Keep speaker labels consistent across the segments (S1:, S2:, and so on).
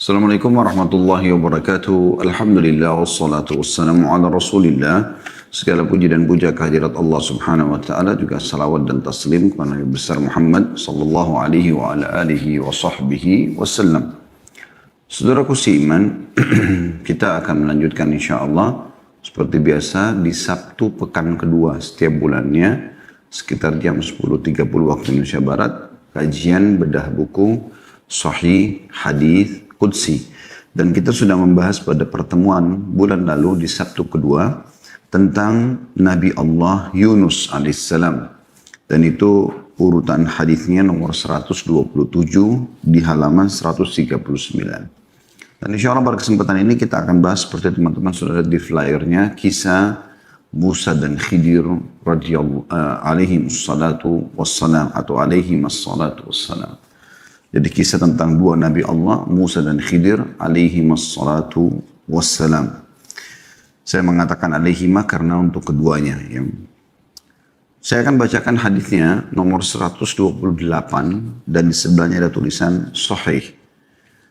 S1: Assalamualaikum warahmatullahi wabarakatuh. Alhamdulillah wassalatu wassalamu ala rasulillah. Segala puji dan puja kehadirat Allah subhanahu wa ta'ala. Juga salawat dan taslim kepada Nabi besar Muhammad sallallahu alaihi wa ala alihi wa sahbihi wasallam. Saudaraku seiman, kita akan melanjutkan insyaAllah seperti biasa di Sabtu pekan kedua setiap bulannya sekitar jam 10.30 waktu Indonesia Barat, kajian bedah buku Sahih Hadis Qudsi. Dan kita sudah membahas pada pertemuan bulan lalu di Sabtu kedua tentang Nabi Allah Yunus alaihissalam. Dan itu urutan hadisnya nomor 127 di halaman 139. Dan insya Allah pada kesempatan ini kita akan bahas seperti teman-teman sudah lihat di flyernya, kisah Musa dan Khidir alaihi wassalatu wassalam atau alaihi wassalatu wassalam. Jadi kisah tentang dua Nabi Allah, Musa dan Khidir alaihi wassalatu wassalam. Saya mengatakan alaihima karena untuk keduanya. Saya akan bacakan hadisnya nomor 128 dan di sebelahnya ada tulisan Sahih.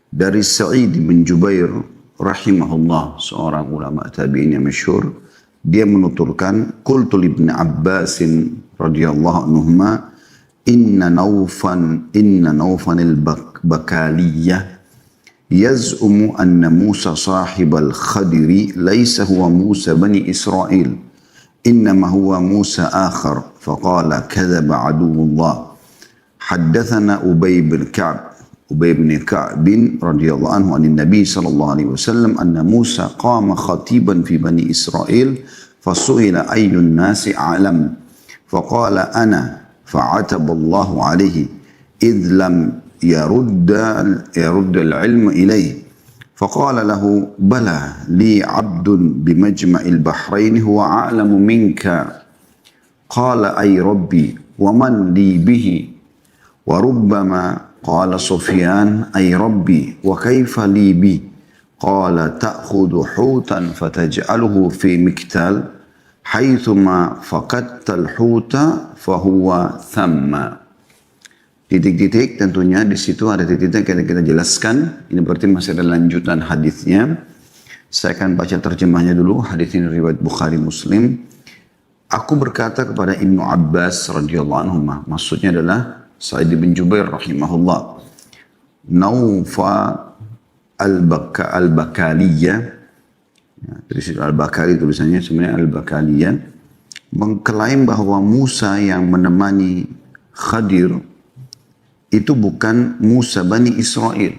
S1: Dari Sa'id bin Jubair rahimahullah, seorang ulama tabi'in yang masyhur, dia menuturkan, Qultu ibn Abbasin radhiyallahu anhuma, Inna Naufan al-Bakaliyah yaz'umu anna Musa sahib al-Khadiri laysa huwa Musa bani Israel innama huwa Musa akhar faqala kadhaba aduwullah. Haddathana Ubay bin Ka'b radhiyallahu anhu an Nabi sallallahu alaihi wasallam anna Musa qama khatiban fi bani Israel fasu'ila ayyun nasi a'lam faqala ana فعتب الله عليه إذ لم يرد العلم إليه فقال له بلى لي عبد بمجمع البحرين هو أعلم منك قال أي ربي ومن لي به وربما قال سفيان أي ربي وكيف لي بي قال تأخذ حوتا فتجعله في مكتال haitsuma faqadtal huta fahuwa thamma. Titik-titik tentunya di situ ada titik-titik yang kita jelaskan. Ini berarti masih ada lanjutan hadisnya. Saya akan baca terjemahnya dulu. Hadis ini riwayat Bukhari Muslim. Aku berkata kepada Ibnu Abbas radhiyallahu anhu, maksudnya adalah Sa'id bin Jubair rahimahullah. Naufa al-Bakaliyah, dari situ Al-Bakali tulisannya sebenarnya Al-Bakaliyah, mengklaim bahwa Musa yang menemani Khadir itu bukan Musa Bani Israel,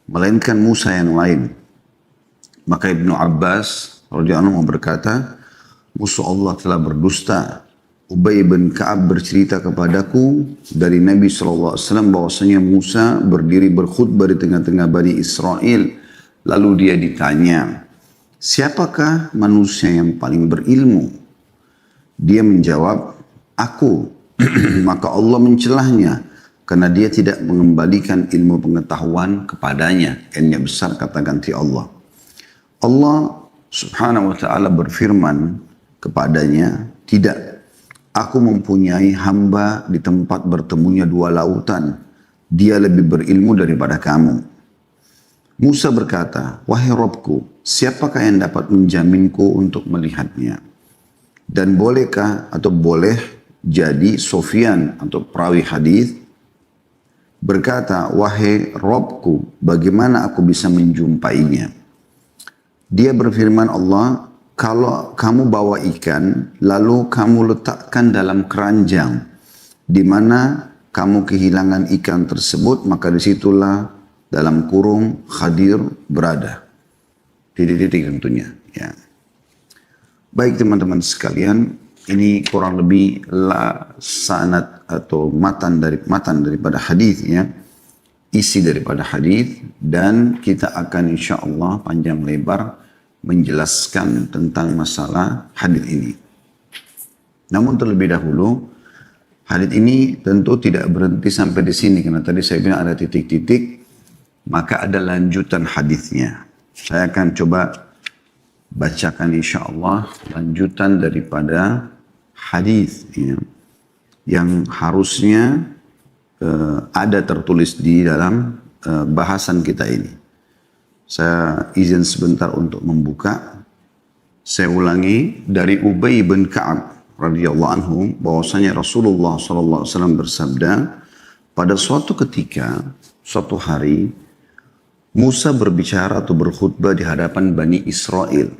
S1: melainkan Musa yang lain. Maka Ibnu Abbas radhiyallahu anhu berkata, musuh Allah telah berdusta. Ubay bin Ka'ab bercerita kepadaku dari Nabi SAW bahwasanya Musa berdiri berkhutbah di tengah-tengah Bani Israel. Lalu dia ditanya, siapakah manusia yang paling berilmu? Dia menjawab, aku. Maka Allah mencelahnya karena dia tidak mengembalikan ilmu pengetahuan kepadanya. N-nya besar kata ganti Allah. Allah subhanahu wa ta'ala berfirman kepadanya, tidak. Aku mempunyai hamba di tempat bertemunya dua lautan. Dia lebih berilmu daripada kamu. Musa berkata, wahai Robku, siapakah yang dapat menjaminku untuk melihatnya? Dan bolehkah atau boleh jadi Sufyan atau perawi hadis berkata, wahai Robku, bagaimana aku bisa menjumpainya? Dia berfirman Allah, kalau kamu bawa ikan, lalu kamu letakkan dalam keranjang, di mana kamu kehilangan ikan tersebut, maka disitulah dalam kurung Khadir berada. Titik-titik tentunya. Ya. Baik teman-teman sekalian, ini kurang lebih sanad atau matan daripada hadis ya, isi daripada hadis, dan kita akan insya Allah panjang lebar menjelaskan tentang masalah hadis ini. Namun terlebih dahulu, hadis ini tentu tidak berhenti sampai di sini karena tadi saya bilang ada titik-titik. Maka ada lanjutan hadisnya. Saya akan coba bacakan insya Allah lanjutan daripada hadis ya, yang harusnya ada tertulis di dalam bahasan kita ini. Saya izin sebentar untuk membuka. Saya ulangi dari Ubay bin Ka'ab radhiyallahu anhu bahwasanya Rasulullah sallallahu alaihi wasallam bersabda, pada suatu ketika, suatu hari Musa berbicara atau berkhutbah di hadapan Bani Israel.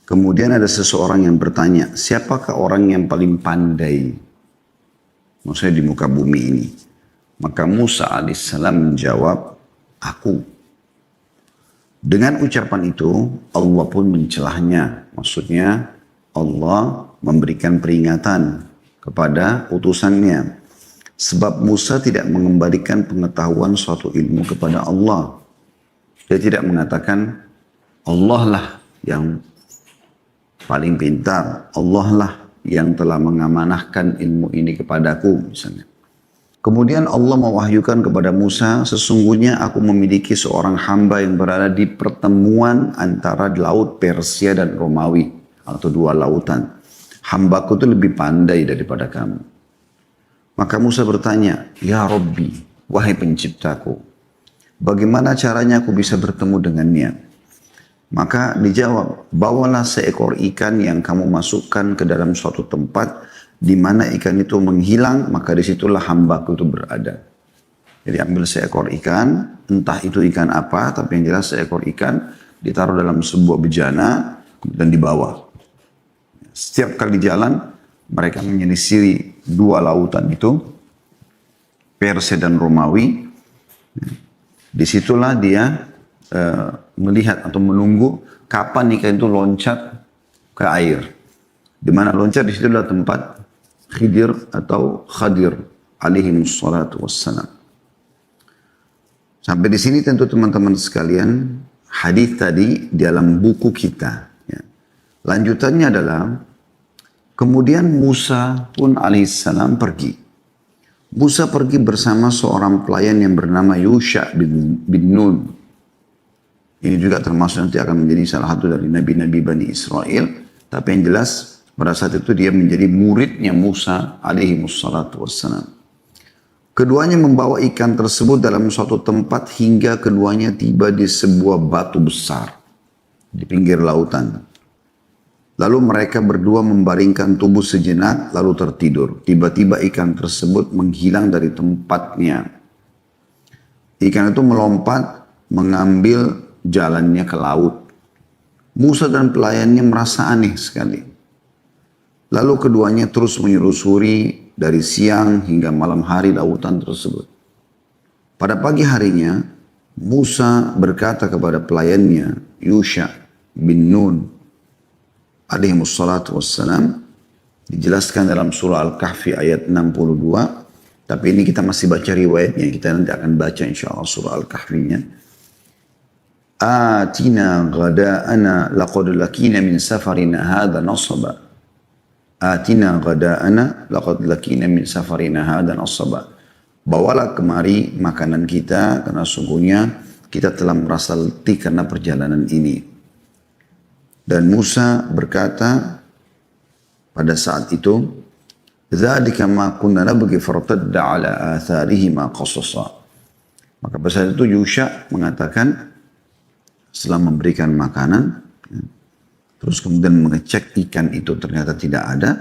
S1: Kemudian ada seseorang yang bertanya, siapakah orang yang paling pandai? Maksudnya di muka bumi ini. Maka Musa alaihissalam menjawab, aku. Dengan ucapan itu, Allah pun mencelahnya. Maksudnya, Allah memberikan peringatan kepada utusannya. Sebab Musa tidak mengembalikan pengetahuan suatu ilmu kepada Allah. Dia tidak mengatakan, Allah lah yang paling pintar. Allah lah yang telah mengamanahkan ilmu ini kepadaku, misalnya. Kemudian Allah mewahyukan kepada Musa, sesungguhnya aku memiliki seorang hamba yang berada di pertemuan antara laut Persia dan Romawi, atau dua lautan. Hambaku itu lebih pandai daripada kamu. Maka Musa bertanya, ya Rabbi, wahai penciptaku, bagaimana caranya aku bisa bertemu dengannya? Maka dijawab, bawalah seekor ikan yang kamu masukkan ke dalam suatu tempat di mana ikan itu menghilang, maka disitulah hambaku itu berada. Jadi ambil seekor ikan, entah itu ikan apa, tapi yang jelas seekor ikan ditaruh dalam sebuah bejana dan dibawa. Setiap kali jalan, mereka menyelisiri dua lautan itu, Persia dan Romawi. Disitulah dia melihat atau menunggu kapan ikan itu loncat ke air. Di mana loncat, di situ adalah tempat Khidir atau Khadir alaihi wassalatu wassalam. Sampai di sini tentu teman-teman sekalian, hadis tadi di dalam buku kita. Ya. Lanjutannya adalah, kemudian Musa pun alaihissalam pergi. Musa pergi bersama seorang pelayan yang bernama Yusha bin Nun. Ini juga termasuk nanti akan menjadi salah satu dari nabi-nabi Bani Israel. Tapi yang jelas pada saat itu dia menjadi muridnya Musa alaihi wassalatu wassalam. Keduanya membawa ikan tersebut dalam suatu tempat hingga keduanya tiba di sebuah batu besar di pinggir lautan. Lalu mereka berdua membaringkan tubuh sejenak lalu tertidur. Tiba-tiba ikan tersebut menghilang dari tempatnya. Ikan itu melompat mengambil jalannya ke laut. Musa dan pelayannya merasa aneh sekali. Lalu keduanya terus menyelusuri dari siang hingga malam hari lautan tersebut. Pada pagi harinya, Musa berkata kepada pelayannya, Yusha bin Nun, alaihi wassalatu wassalam, dijelaskan dalam surah Al-Kahfi ayat 62, tapi ini kita masih baca riwayatnya, kita nanti akan baca insyaAllah surah Al-Kahfinya. Atina ghada'ana laqad lakina min safarina hadha nasaba. Atina ghada'ana laqad lakina min safarina hadha nasaba. Bawalah kemari makanan kita karena sungguhnya kita telah merasa letih karena perjalanan ini. Dan Musa berkata pada saat itu, dzalika ma kunna nabghi fartadda ala atharihima qasasa. Maka pada saat itu Yusha mengatakan setelah memberikan makanan, terus kemudian mengecek ikan itu ternyata tidak ada.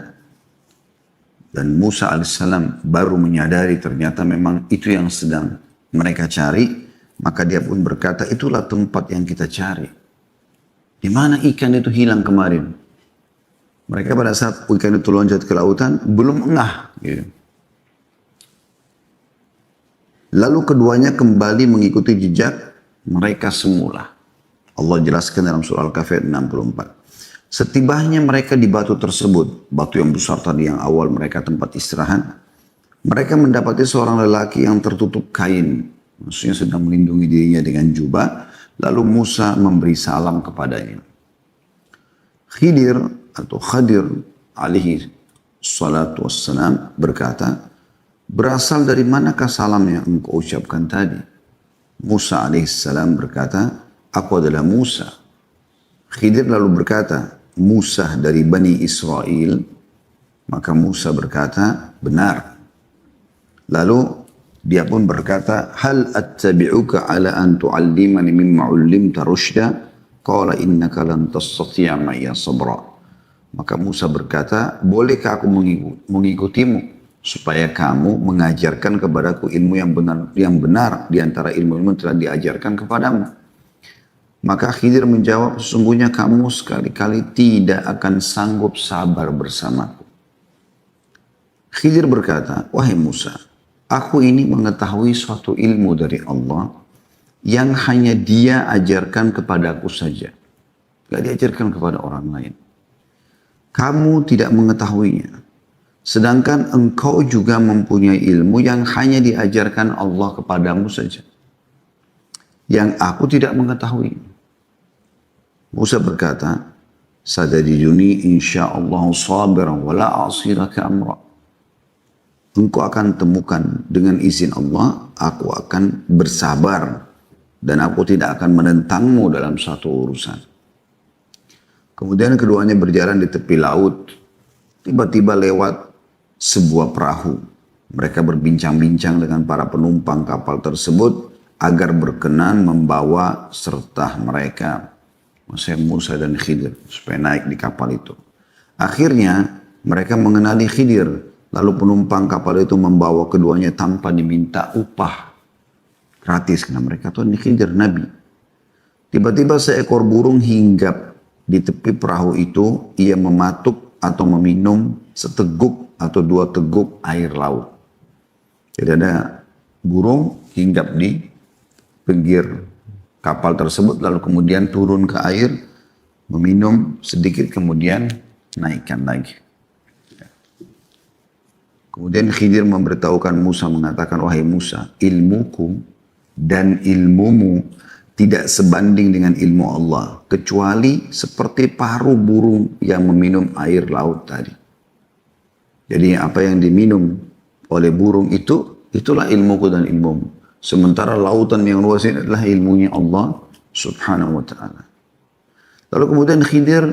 S1: Dan Musa alaihissalam baru menyadari ternyata memang itu yang sedang mereka cari. Maka dia pun berkata, itulah tempat yang kita cari. Di mana ikan itu hilang kemarin? Mereka pada saat ikan itu loncat ke lautan, belum ngeh. Gitu. Lalu keduanya kembali mengikuti jejak mereka semula. Allah jelaskan dalam surah Al-Kahfi 64. Setibanya mereka di batu tersebut, batu yang besar tadi yang awal mereka tempat istirahat, mereka mendapati seorang lelaki yang tertutup kain, maksudnya sedang melindungi dirinya dengan jubah, lalu Musa memberi salam kepadanya. Khidir atau Khadir alaihi salatu wassalam berkata, berasal dari manakah salam yang engkau ucapkan tadi? Musa alaihissalam berkata, aku adalah Musa. Khidir lalu berkata, Musa dari Bani Israel. Maka Musa berkata, benar. Lalu Dia pun berkata, hal attabi'uka ala an tu'allimani mimma 'ullimta rusyda? Qala innaka lan tastati'a ma'iya sabra. Maka Musa berkata, bolehkah aku mengikutimu supaya kamu mengajarkan kepadaku ilmu yang benar di antara ilmu-ilmu yang telah diajarkan kepadamu. Maka Khidir menjawab, sesungguhnya kamu sekali-kali tidak akan sanggup sabar bersamaku. Khidir berkata, wahai Musa, aku ini mengetahui suatu ilmu dari Allah yang hanya Dia ajarkan kepadaku saja. Tidak diajarkan kepada orang lain. Kamu tidak mengetahuinya. Sedangkan engkau juga mempunyai ilmu yang hanya diajarkan Allah kepadamu saja. Yang aku tidak mengetahui. Musa berkata, sadajiduni insyaallah sabiran wa la a'siraka amra. Engkau akan temukan dengan izin Allah, aku akan bersabar dan aku tidak akan menentangmu dalam satu urusan. Kemudian keduanya berjalan di tepi laut. Tiba-tiba lewat sebuah perahu. Mereka berbincang-bincang dengan para penumpang kapal tersebut agar berkenan membawa serta mereka, maksudnya Musa dan Khidir, supaya naik di kapal itu. Akhirnya mereka mengenali Khidir. Lalu penumpang kapal itu membawa keduanya tanpa diminta upah. Gratis, karena mereka tuh ini Khidir, Nabi. Tiba-tiba seekor burung hinggap di tepi perahu itu. Ia mematuk atau meminum seteguk atau 2 teguk air laut. Jadi ada burung hinggap di pinggir kapal tersebut. Lalu kemudian turun ke air, meminum sedikit, kemudian naikkan lagi. Kemudian Khidir memberitahukan Musa, mengatakan, wahai Musa, ilmuku dan ilmumu tidak sebanding dengan ilmu Allah, kecuali seperti paruh burung yang meminum air laut tadi. Jadi apa yang diminum oleh burung itu, itulah ilmuku dan ilmumu. Sementara lautan yang luas ini adalah ilmunya Allah subhanahu wa ta'ala. Lalu kemudian Khidir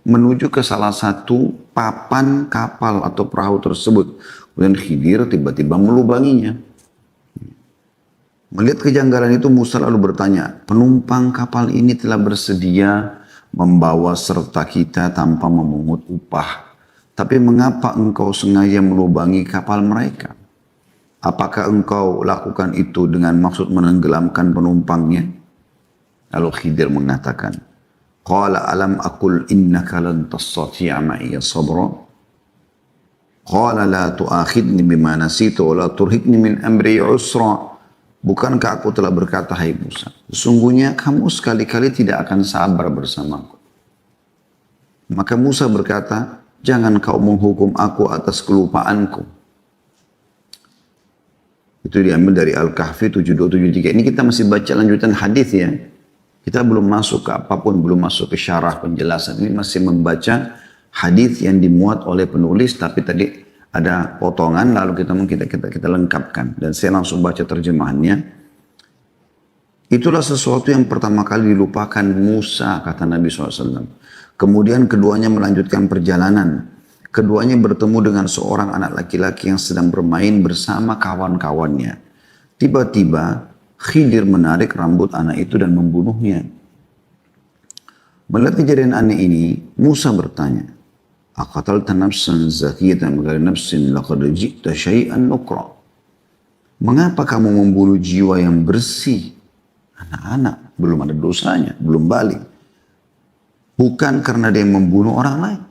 S1: menuju ke salah satu papan kapal atau perahu tersebut. Kemudian Khidir tiba-tiba melubanginya. Melihat kejanggalan itu Musa lalu bertanya, penumpang kapal ini telah bersedia membawa serta kita tanpa memungut upah. Tapi mengapa engkau sengaja melubangi kapal mereka? Apakah engkau lakukan itu dengan maksud menenggelamkan penumpangnya? Lalu Khidir mengatakan, qala alam aqul innaka lan tastati'a ma'iya sabra? Qala la tu'akhidni bima nasitu wa la turhikni min amri usra. Bukankah aku telah berkata, hai Musa, sesungguhnya kamu sekali-kali tidak akan sabar bersamaku. Maka Musa berkata, jangan kau menghukum aku atas kelupaanku. Itu diambil dari Al-Kahfi 7273. Ini kita masih baca lanjutan hadis ya. Kita belum masuk ke apapun, belum masuk ke syarah penjelasan. Ini masih membaca hadis yang dimuat oleh penulis, tapi tadi ada potongan lalu kita lengkapkan. Dan saya langsung baca terjemahannya. Itulah sesuatu yang pertama kali dilupakan Musa, kata Nabi SAW. Kemudian keduanya melanjutkan perjalanan. Keduanya bertemu dengan seorang anak laki-laki yang sedang bermain bersama kawan-kawannya. Tiba-tiba Khidir menarik rambut anak itu dan membunuhnya. Melihat kejadian aneh ini, Musa bertanya, aqatalta nafsan zakiyatan bighairi nafsin laqad ji'ta syai'an nukra. Mengapa kamu membunuh jiwa yang bersih? Anak-anak, belum ada dosanya, belum balik. Bukan karena dia membunuh orang lain.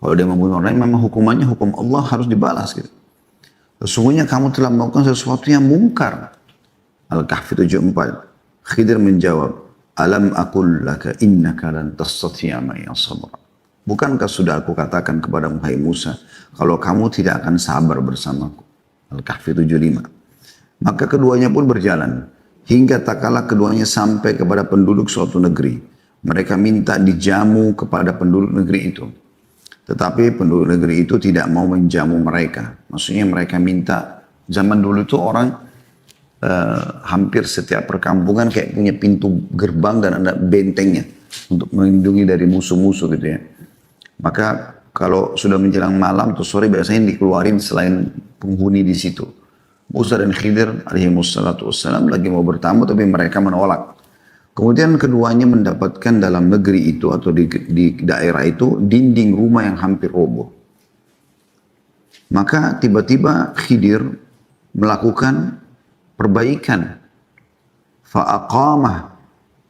S1: Kalau dia membunuh orang lain, memang hukumannya hukum Allah harus dibalas gitu. Sesungguhnya kamu telah melakukan sesuatu yang mungkar. Al-Kahfi 74. Khidir menjawab, alam aqul laka innaka lan tastati'a ma'iya sabra. Bukankah sudah aku katakan kepada Hai Musa, kalau kamu tidak akan sabar bersamaku. Al-Kahfi 75. Maka keduanya pun berjalan. Hingga tak kala keduanya sampai kepada penduduk suatu negeri. Mereka minta dijamu kepada penduduk negeri itu. Tetapi penduduk negeri itu tidak mau menjamu mereka. Maksudnya mereka minta, zaman dulu itu orang hampir setiap perkampungan kayak punya pintu gerbang dan ada bentengnya. Untuk melindungi dari musuh-musuh gitu ya. Maka kalau sudah menjelang malam atau sore biasanya dikeluarin selain penghuni di situ. Musa dan Khidir alaihi wassalatu wassalam lagi mau bertamu tapi mereka menolak. Kemudian keduanya mendapatkan dalam negeri itu atau di daerah itu dinding rumah yang hampir roboh. Maka tiba-tiba Khidir melakukan perbaikan. Fa'aqamah.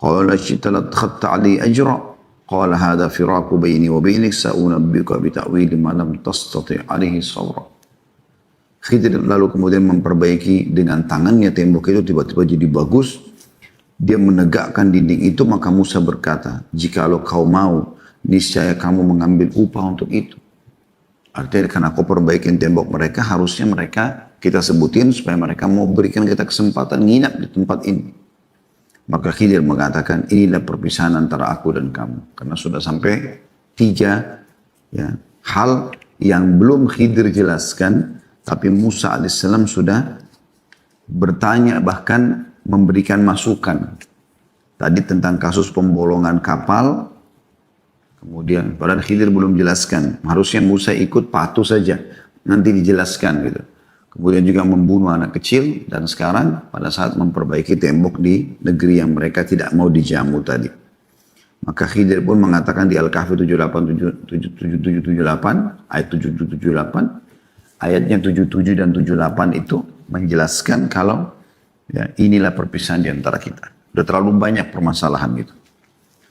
S1: Qala syita ladkhatta ali ajra. Qala hadha firaku baini wa bainik sa'unabbika bita'wili ma lam tastati' alaihi sabra. Khidir lalu kemudian memperbaiki dengan tangannya tembok itu tiba-tiba jadi bagus. Dia menegakkan dinding itu, maka Musa berkata, jikalau kau mau, niscaya kamu mengambil upah untuk itu. Artinya karena aku perbaikin tembok mereka, harusnya mereka kita sebutin supaya mereka mau berikan kita kesempatan nginap di tempat ini. Maka Khidir mengatakan, inilah perpisahan antara aku dan kamu. Karena sudah sampai 3 hal yang belum Khidir jelaskan, tapi Musa alaihissalam sudah bertanya bahkan memberikan masukan. Tadi tentang kasus pembolongan kapal, kemudian padahal Khidir belum jelaskan. Harusnya Musa ikut patuh saja, nanti dijelaskan gitu. Kemudian juga membunuh anak kecil dan sekarang pada saat memperbaiki tembok di negeri yang mereka tidak mau dijamu tadi. Maka Khidir pun mengatakan di Al-Kahfi 7778 ayat 7778 ayatnya 77 dan 78 itu menjelaskan kalau inilah perpisahan di antara kita. Sudah terlalu banyak permasalahan gitu.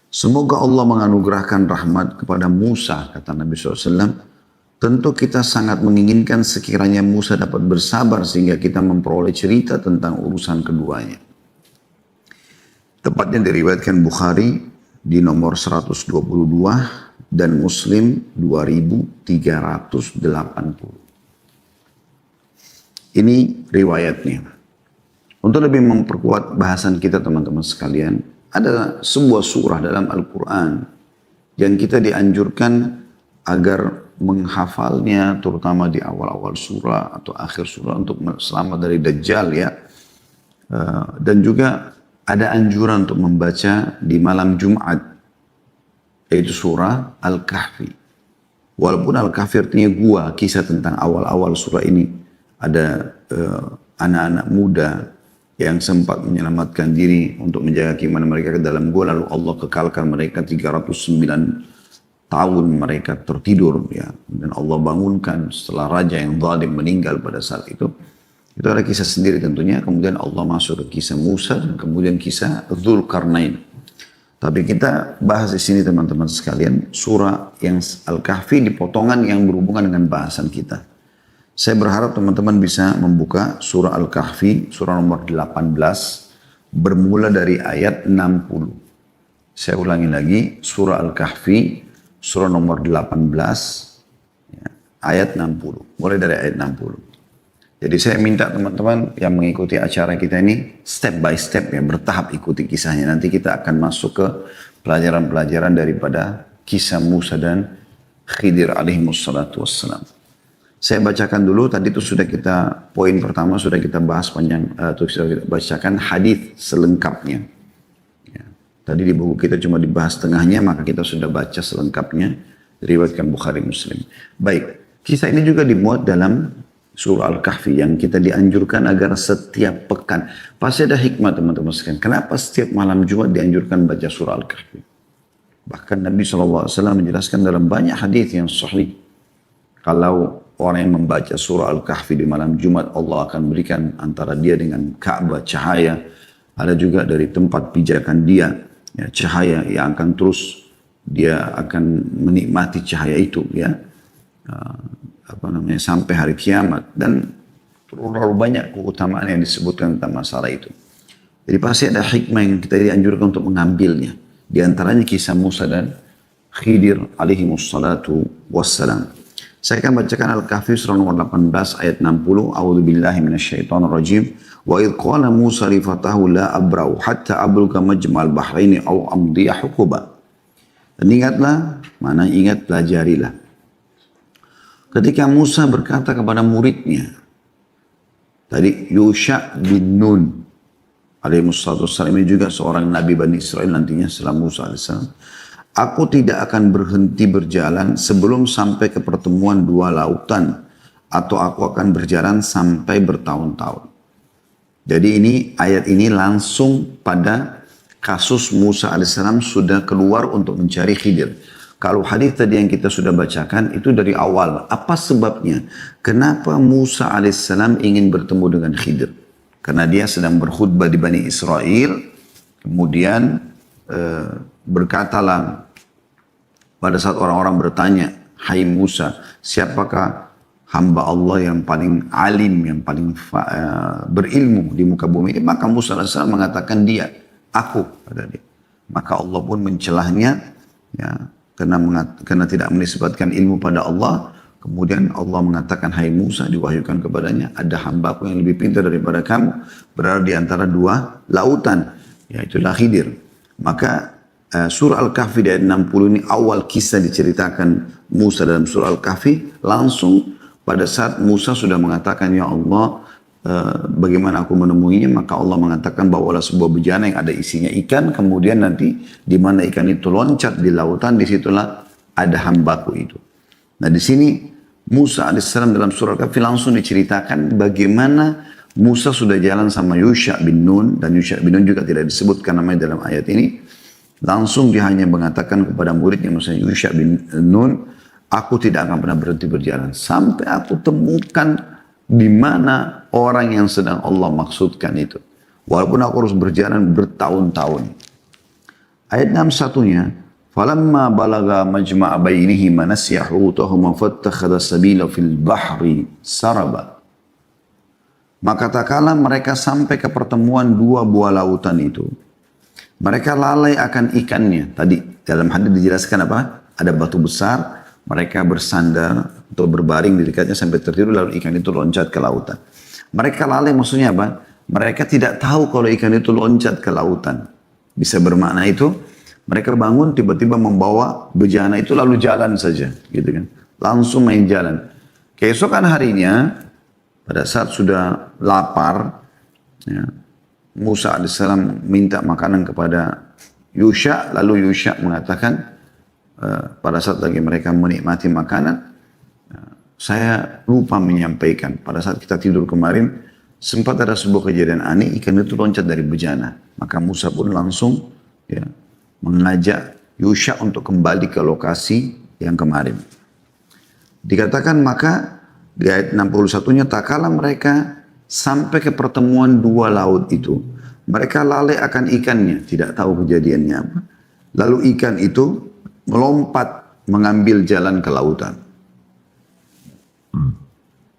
S1: Semoga Allah menganugerahkan rahmat kepada Musa, kata Nabi SAW. Tentu kita sangat menginginkan sekiranya Musa dapat bersabar sehingga kita memperoleh cerita tentang urusan keduanya. Tepatnya diriwayatkan Bukhari di nomor 122 dan Muslim 2380. Ini riwayatnya. Untuk lebih memperkuat bahasan kita teman-teman sekalian, ada sebuah surah dalam Al-Quran yang kita dianjurkan agar menghafalnya terutama di awal-awal surah atau akhir surah untuk selamat dari Dajjal ya. Dan juga ada anjuran untuk membaca di malam Jumat, yaitu surah Al-Kahfi. Walaupun Al-Kahfi artinya gua, kisah tentang awal-awal surah ini. Ada anak-anak muda yang sempat menyelamatkan diri untuk menjaga keimanan mereka ke dalam gua, lalu Allah kekalkan mereka 309 tahun mereka tertidur ya, dan Allah bangunkan setelah raja yang zalim meninggal pada saat itu. Itu ada kisah sendiri tentunya. Kemudian Allah masuk ke kisah Musa dan kemudian kisah Dzulkarnain. Tapi kita bahas di sini teman-teman sekalian surah yang Al-Kahfi di potongan yang berhubungan dengan bahasan kita. Saya berharap teman-teman bisa membuka surah Al-Kahfi surah nomor 18 bermula dari ayat 60. Saya ulangi lagi, surah Al-Kahfi surah nomor 18 ayat 60. Mulai dari ayat 60. Jadi saya minta teman-teman yang mengikuti acara kita ini step by step ya, bertahap ikuti kisahnya. Nanti kita akan masuk ke pelajaran-pelajaran daripada kisah Musa dan Khidir alaihi wassalatu wassalam. Saya bacakan dulu, tadi itu sudah kita, poin pertama sudah kita bahas panjang, sudah kita bacakan hadis selengkapnya. Tadi di buku kita cuma dibahas tengahnya, maka kita sudah baca selengkapnya. Diriwayatkan Bukhari Muslim. Baik, kisah ini juga dimuat dalam surah Al-Kahfi yang kita dianjurkan agar setiap pekan. Pasti ada hikmah teman-teman sekalian. Kenapa setiap malam Jumat dianjurkan baca surah Al-Kahfi? Bahkan Nabi SAW menjelaskan dalam banyak hadis yang sahih. Kalau orang yang membaca surah Al-Kahfi di malam Jumat, Allah akan berikan antara dia dengan Ka'bah cahaya. Ada juga dari tempat pijakan dia. Ya, cahaya yang akan terus dia akan menikmati cahaya itu ya sampai hari kiamat, dan terlalu banyak keutamaan yang disebutkan tentang masalah itu. Jadi pasti ada hikmah yang kita dianjurkan untuk mengambilnya. Di antaranya kisah Musa dan Khidir alaihi wassalatu wassalam. Saya akan bacakan Al-Kahfi surah nomor 18 ayat 60. A'udzubillahi minasyaitonir rajim. Wa idh qala Musa li fatahu la abra'u hatta abluga majma'al bahraini aw amdiya huquba. Dan ingatlah, mana ingat pelajarilah. Ketika Musa berkata kepada muridnya, tadi Yusha bin Nun alaihi wassalam, ini juga seorang nabi Bani Israel nantinya setelah Musa alaihissalam. Aku tidak akan berhenti berjalan sebelum sampai ke pertemuan dua lautan, atau aku akan berjalan sampai bertahun-tahun. Jadi ayat ini langsung pada kasus Musa alaihissalam sudah keluar untuk mencari Khidir. Kalau hadis tadi yang kita sudah bacakan itu dari awal. Apa sebabnya? Kenapa Musa alaihissalam ingin bertemu dengan Khidir? Karena dia sedang berkhutbah di Bani Israel. Kemudian berkatalah pada saat orang-orang bertanya, hai Musa, siapakah hamba Allah yang paling alim, yang paling berilmu di muka bumi ini? Maka Musa AS mengatakan dia, aku, kata dia. Maka Allah pun mencelahnya, ya, karena tidak menisbatkan ilmu pada Allah. Kemudian Allah mengatakan, hai Musa, diwahyukan kepadanya, ada hambaku yang lebih pintar daripada kamu, berada di antara dua lautan, yaitulah Khidir. Maka surah Al-Kahfi di ayat 60 ini awal kisah diceritakan Musa dalam surah Al-Kahfi, langsung pada saat Musa sudah mengatakan, ya Allah, bagaimana aku menemuinya? Maka Allah mengatakan, bawalah sebuah bejana yang ada isinya ikan, kemudian nanti di mana ikan itu loncat di lautan, disitulah ada hambaku itu. Nah di sini Musa alaihissalam dalam surah Al-Kahfi langsung diceritakan bagaimana Musa sudah jalan sama Yusha bin Nun, dan Yusha bin Nun juga tidak disebutkan namanya dalam ayat ini. Langsung dia hanya mengatakan kepada muridnya, misalnya Yusha bin Nun, aku tidak akan pernah berhenti berjalan sampai aku temukan di mana orang yang sedang Allah maksudkan itu. Walaupun aku harus berjalan bertahun-tahun. Ayat 61-nya, falamma balaga majma'a bainihima nasiya hutahuma fattakhadha sabila fil bahri saraba. Maka tak kala mereka sampai ke pertemuan dua buah lautan itu, mereka lalai akan ikannya. Tadi dalam hadis dijelaskan apa? Ada batu besar, mereka bersandar atau berbaring di dekatnya sampai tertidur, lalu ikan itu loncat ke lautan. Mereka lalai maksudnya apa? Mereka tidak tahu kalau ikan itu loncat ke lautan. Bisa bermakna itu, mereka bangun tiba-tiba membawa bejana itu lalu jalan saja, gitu kan? Langsung main jalan. Keesokan harinya, pada saat sudah lapar, ya, Musa alaihissalam minta makanan kepada Yusha, lalu Yusha mengatakan pada saat lagi mereka menikmati makanan, saya lupa menyampaikan pada saat kita tidur kemarin sempat ada sebuah kejadian aneh, ikan itu loncat dari bejana. Maka Musa pun langsung ya, mengajak Yusha untuk kembali ke lokasi yang kemarin. Dikatakan maka di ayat 61-nya, tak kala mereka sampai ke pertemuan dua laut itu, mereka lalai akan ikannya, tidak tahu kejadiannya apa. Lalu ikan itu melompat mengambil jalan ke lautan.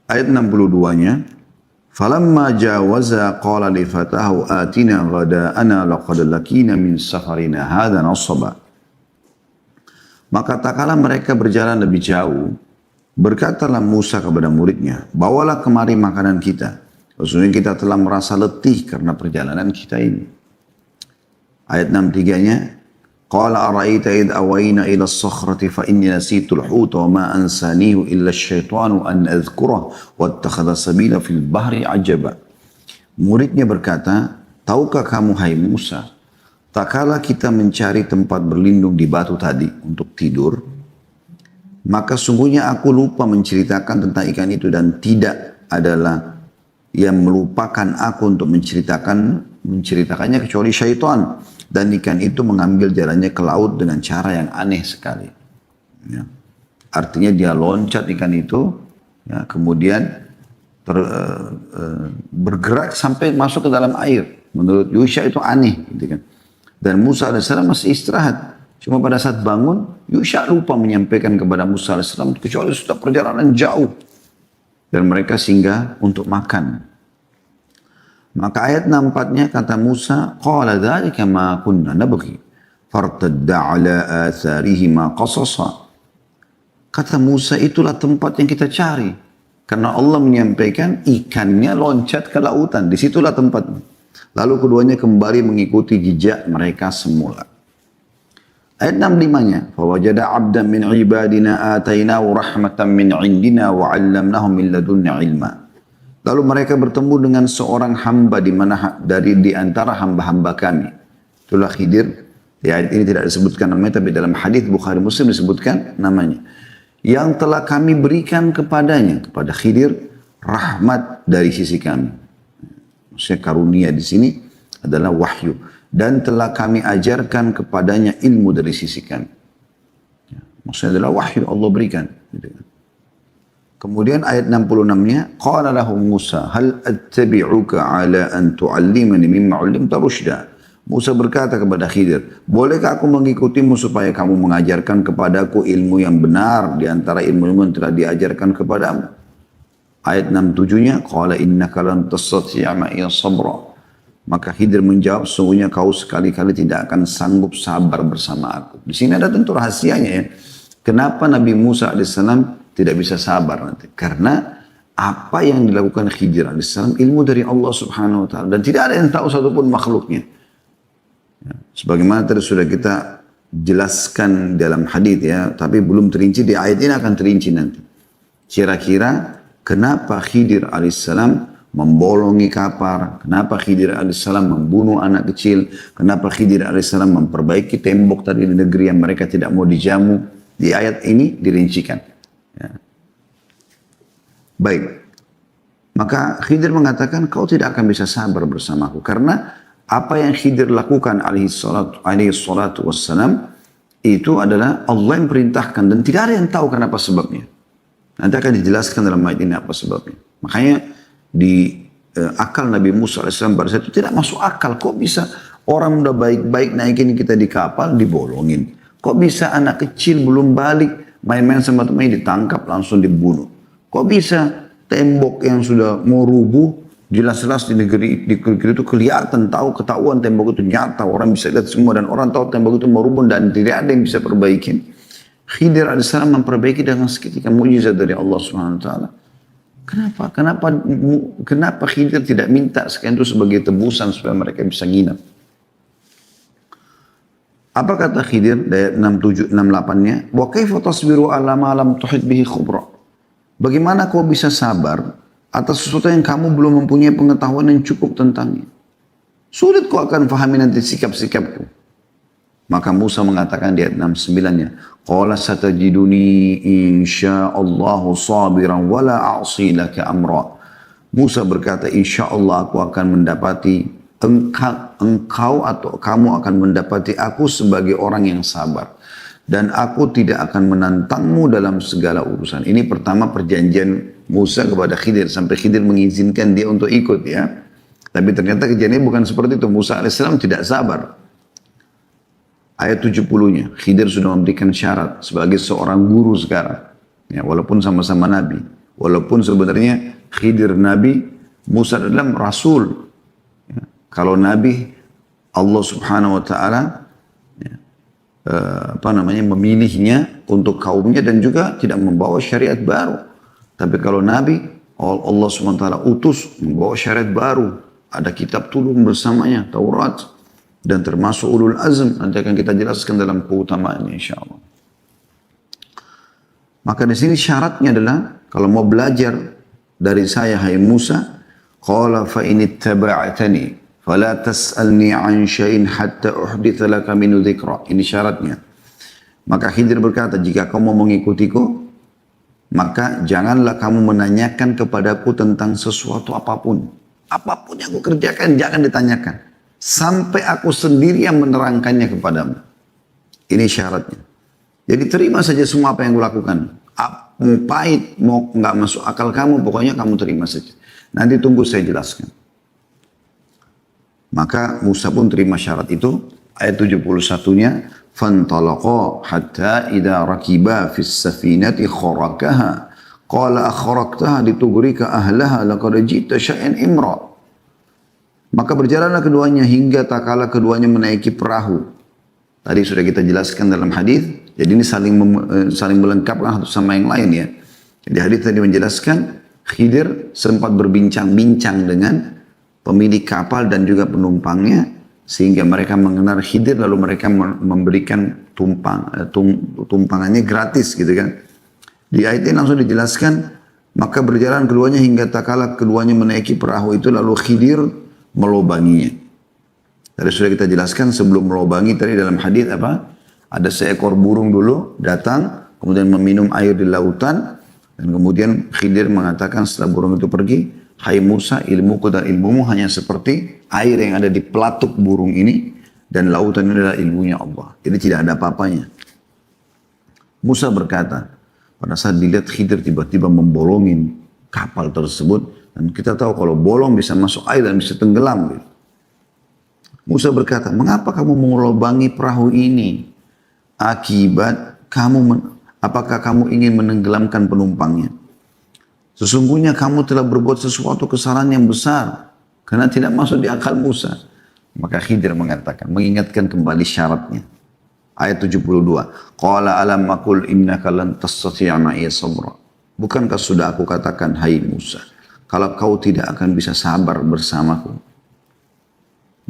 S1: Ayat 62-nya, falamma jawaza qala li fatahu atina ghada'ana laqad lakina min safarina hadha nasaba. Maka tak kala mereka berjalan lebih jauh, berkatalah Musa kepada muridnya, bawalah kemari makanan kita. Maksudnya kita telah merasa letih karena perjalanan kita ini. Ayat 63-nya, qala ara'aita id awayna ila as-sakhrati fa inni nasitu al-huta wa ma ansanihu illa asy-syaitanu an adhkurah wattakhadha sabila fil bahri ajaba. Muridnya berkata, tahukah kamu hai Musa, tak kala kita mencari tempat berlindung di batu tadi untuk tidur, maka sungguhnya aku lupa menceritakan tentang ikan itu, dan tidak adalah yang melupakan aku untuk menceritakannya kecuali syaitan, dan ikan itu mengambil jalannya ke laut dengan cara yang aneh sekali. Ya. Artinya dia loncat ikan itu, ya, kemudian bergerak sampai masuk ke dalam air. Menurut Yusha itu aneh, gitu kan. Dan Musa AS masih istirahat. Cuma pada saat bangun, Yusha lupa menyampaikan kepada Musa AS kecuali sudah perjalanan jauh. Dan mereka singgah untuk makan. Maka ayat 64-nya kata Musa, qala dzalika ma kunna nabghi fartadda ala atharihima qasasa. Kata Musa, itulah tempat yang kita cari. Karena Allah menyampaikan ikannya loncat ke lautan, disitulah tempatnya. Lalu keduanya kembali mengikuti jejak mereka semula. Ayat 65-nya, فَوَجَدَ عَبْدًا مِنْ عِبَادِنَا آتَيْنَاهُ رَحْمَةً مِنْ عِنْدِنَا وَعَلَّمْنَاهُ مِنْ لَدُنَّا عِلْمًا. Lalu mereka bertemu dengan seorang hamba di antara hamba-hamba kami. Itulah Khidir. Di ayat ini tidak disebutkan namanya, tapi dalam hadis Bukhari Muslim disebutkan namanya. yang telah kami berikan kepadanya, kepada Khidir, rahmat dari sisi kami. Maksudnya karunia di sini adalah wahyu. Dan telah kami ajarkan kepadanya ilmu dari sisi kami. Maksudnya adalah wahyu Allah berikan. Kemudian ayat 66-nya, qala lahu Musa, hal attabi'uka ala an tu'allimani mimma 'allamta rusyda. Musa berkata kepada Khidir, bolehkah aku mengikutimu supaya kamu mengajarkan kepadaku ilmu yang benar di antara ilmu-ilmu yang telah diajarkan kepadamu. Ayat 67-nya, qala innaka lan tastati'a ma'iya sabra. Maka Khidir menjawab, sungguhnya kau sekali-kali tidak akan sanggup sabar bersama aku. Di sini ada tentu rahasianya ya. Kenapa Nabi Musa AS tidak bisa sabar nanti? Karena apa yang dilakukan Khidir AS ilmu dari Allah Subhanahu Wa Taala dan tidak ada yang tahu satupun makhluknya. Ya, sebagaimana tadi sudah kita jelaskan dalam hadis ya, tapi belum terinci di ayat ini akan terinci nanti. Kira-kira kenapa Khidir AS membolongi kapar, kenapa Khidir AS membunuh anak kecil, kenapa Khidir AS memperbaiki tembok tadi di negeri yang mereka tidak mau dijamu, di ayat ini dirincikan. Ya. Baik, maka Khidir mengatakan kau tidak akan bisa sabar bersamaku karena apa yang Khidir lakukan alaihi salatu wassalam itu adalah Allah yang perintahkan dan tidak ada yang tahu kenapa sebabnya. Nanti akan dijelaskan dalam ayat ini apa sebabnya. Makanya di akal Nabi Musa AS pada saat itu tidak masuk akal. Kok bisa orang udah baik-baik naikin kita di kapal dibolongin? Kok bisa anak kecil belum balik main-main sama temannya ditangkap langsung dibunuh? Kok bisa tembok yang sudah mau rubuh jelas-jelas di negeri itu kelihatan ketahuan tembok itu nyata, orang bisa lihat semua dan orang tahu tembok itu mau rubuh dan tidak ada yang bisa perbaikin. Khidir AS memperbaiki dengan seketika mukjizat dari Allah Subhanahu Wa Taala. Kenapa Khidir tidak minta sekian itu sebagai tebusan supaya mereka bisa nginap? Apa kata Khidir ayat 67 68-nya? Wa kaifa tasbiru ala ma lam tuhit bihi khubra? Bagaimana kau bisa sabar atas sesuatu yang kamu belum mempunyai pengetahuan yang cukup tentangnya? Sulit kau akan fahami nanti sikap-sikapku. Maka Musa mengatakan di ayat 69-nya, qala satajiduni insyaallahu sabiran wala a'si laka amra. Musa berkata, insyaallah aku akan mendapati engkau atau kamu akan mendapati aku sebagai orang yang sabar dan aku tidak akan menantangmu dalam segala urusan. Ini pertama perjanjian Musa kepada Khidir sampai Khidir mengizinkan dia untuk ikut ya. Tapi ternyata kejadiannya bukan seperti itu. Musa alaihissalam tidak sabar. Ayat 70-nya, Khidir sudah memberikan syarat sebagai seorang guru sekarang. Ya, walaupun sama-sama Nabi. Walaupun sebenarnya Khidir Nabi, Musa adalah Rasul. Ya, kalau Nabi, Allah Subhanahu Wa Taala ya, memilihnya untuk kaumnya dan juga tidak membawa syariat baru. Tapi kalau Nabi, Allah Subhanahu Wa Taala utus membawa syariat baru. Ada kitab turun bersamanya, Taurat. Dan termasuk ulul azm, nanti akan kita jelaskan dalam keutamaannya insyaAllah. Maka di sini syaratnya adalah, kalau mau belajar dari saya, hai Musa, qala fa in ittaba'tani fala tas'alni an syai'in hatta uhditha laka minhu dzikra. Ini syaratnya. Maka Khidir berkata, jika kamu mau mengikutiku, maka janganlah kamu menanyakan kepadaku tentang sesuatu apapun. Apapun yang aku kerjakan, jangan ditanyakan. Sampai aku sendiri yang menerangkannya kepadamu. Ini syaratnya. Jadi terima saja semua apa yang kulakukan. Mau pahit, mau nggak masuk akal kamu, pokoknya kamu terima saja. Nanti tunggu saya jelaskan. Maka Musa pun terima syarat itu. Ayat 71-nya, فَانْطَلَقَا حَتَّى إِذَا رَكِبَا فِي السَّفِينَةِ خَرَكَهَا قَالَ أَخْرَقْتَهَا لِتُغْرِكَ أَهْلَهَا لَقَدْ جِئْتَ شَيْئًا إِمْرًا. Maka berjalanlah keduanya hingga tak kala keduanya menaiki perahu. Tadi sudah kita jelaskan dalam hadis. Jadi ini saling melengkapkan satu sama yang lain ya. Jadi hadis tadi menjelaskan Khidir sempat berbincang-bincang dengan pemilik kapal dan juga penumpangnya sehingga mereka mengenal Khidir lalu mereka memberikan tumpangannya gratis gitu kan. Di ayat ini langsung dijelaskan, maka berjalan keduanya hingga tak kala keduanya menaiki perahu itu lalu Khidir melobanginya. Tadi sudah kita jelaskan sebelum melobangi tadi dalam hadis apa? Ada seekor burung dulu datang kemudian meminum air di lautan, dan kemudian Khidir mengatakan setelah burung itu pergi, hai Musa, ilmuku dan ilmumu hanya seperti air yang ada di pelatuk burung ini, dan lautan ini adalah ilmunya Allah. Jadi tidak ada apa-apanya. Musa berkata, pada saat dilihat Khidir tiba-tiba membolongin kapal tersebut, dan kita tahu kalau bolong bisa masuk air dan bisa tenggelam. Musa berkata, mengapa kamu mengelobangi perahu ini? Apakah kamu ingin menenggelamkan penumpangnya? Sesungguhnya kamu telah berbuat sesuatu kesalahan yang besar, karena tidak masuk di akal Musa. Maka Khidir mengatakan, mengingatkan kembali syaratnya. Ayat 72. Qala alam aqul innaka lan tastati'a ma'iya sabra. Bukankah sudah aku katakan, hai Musa, kalau kau tidak akan bisa sabar bersamaku.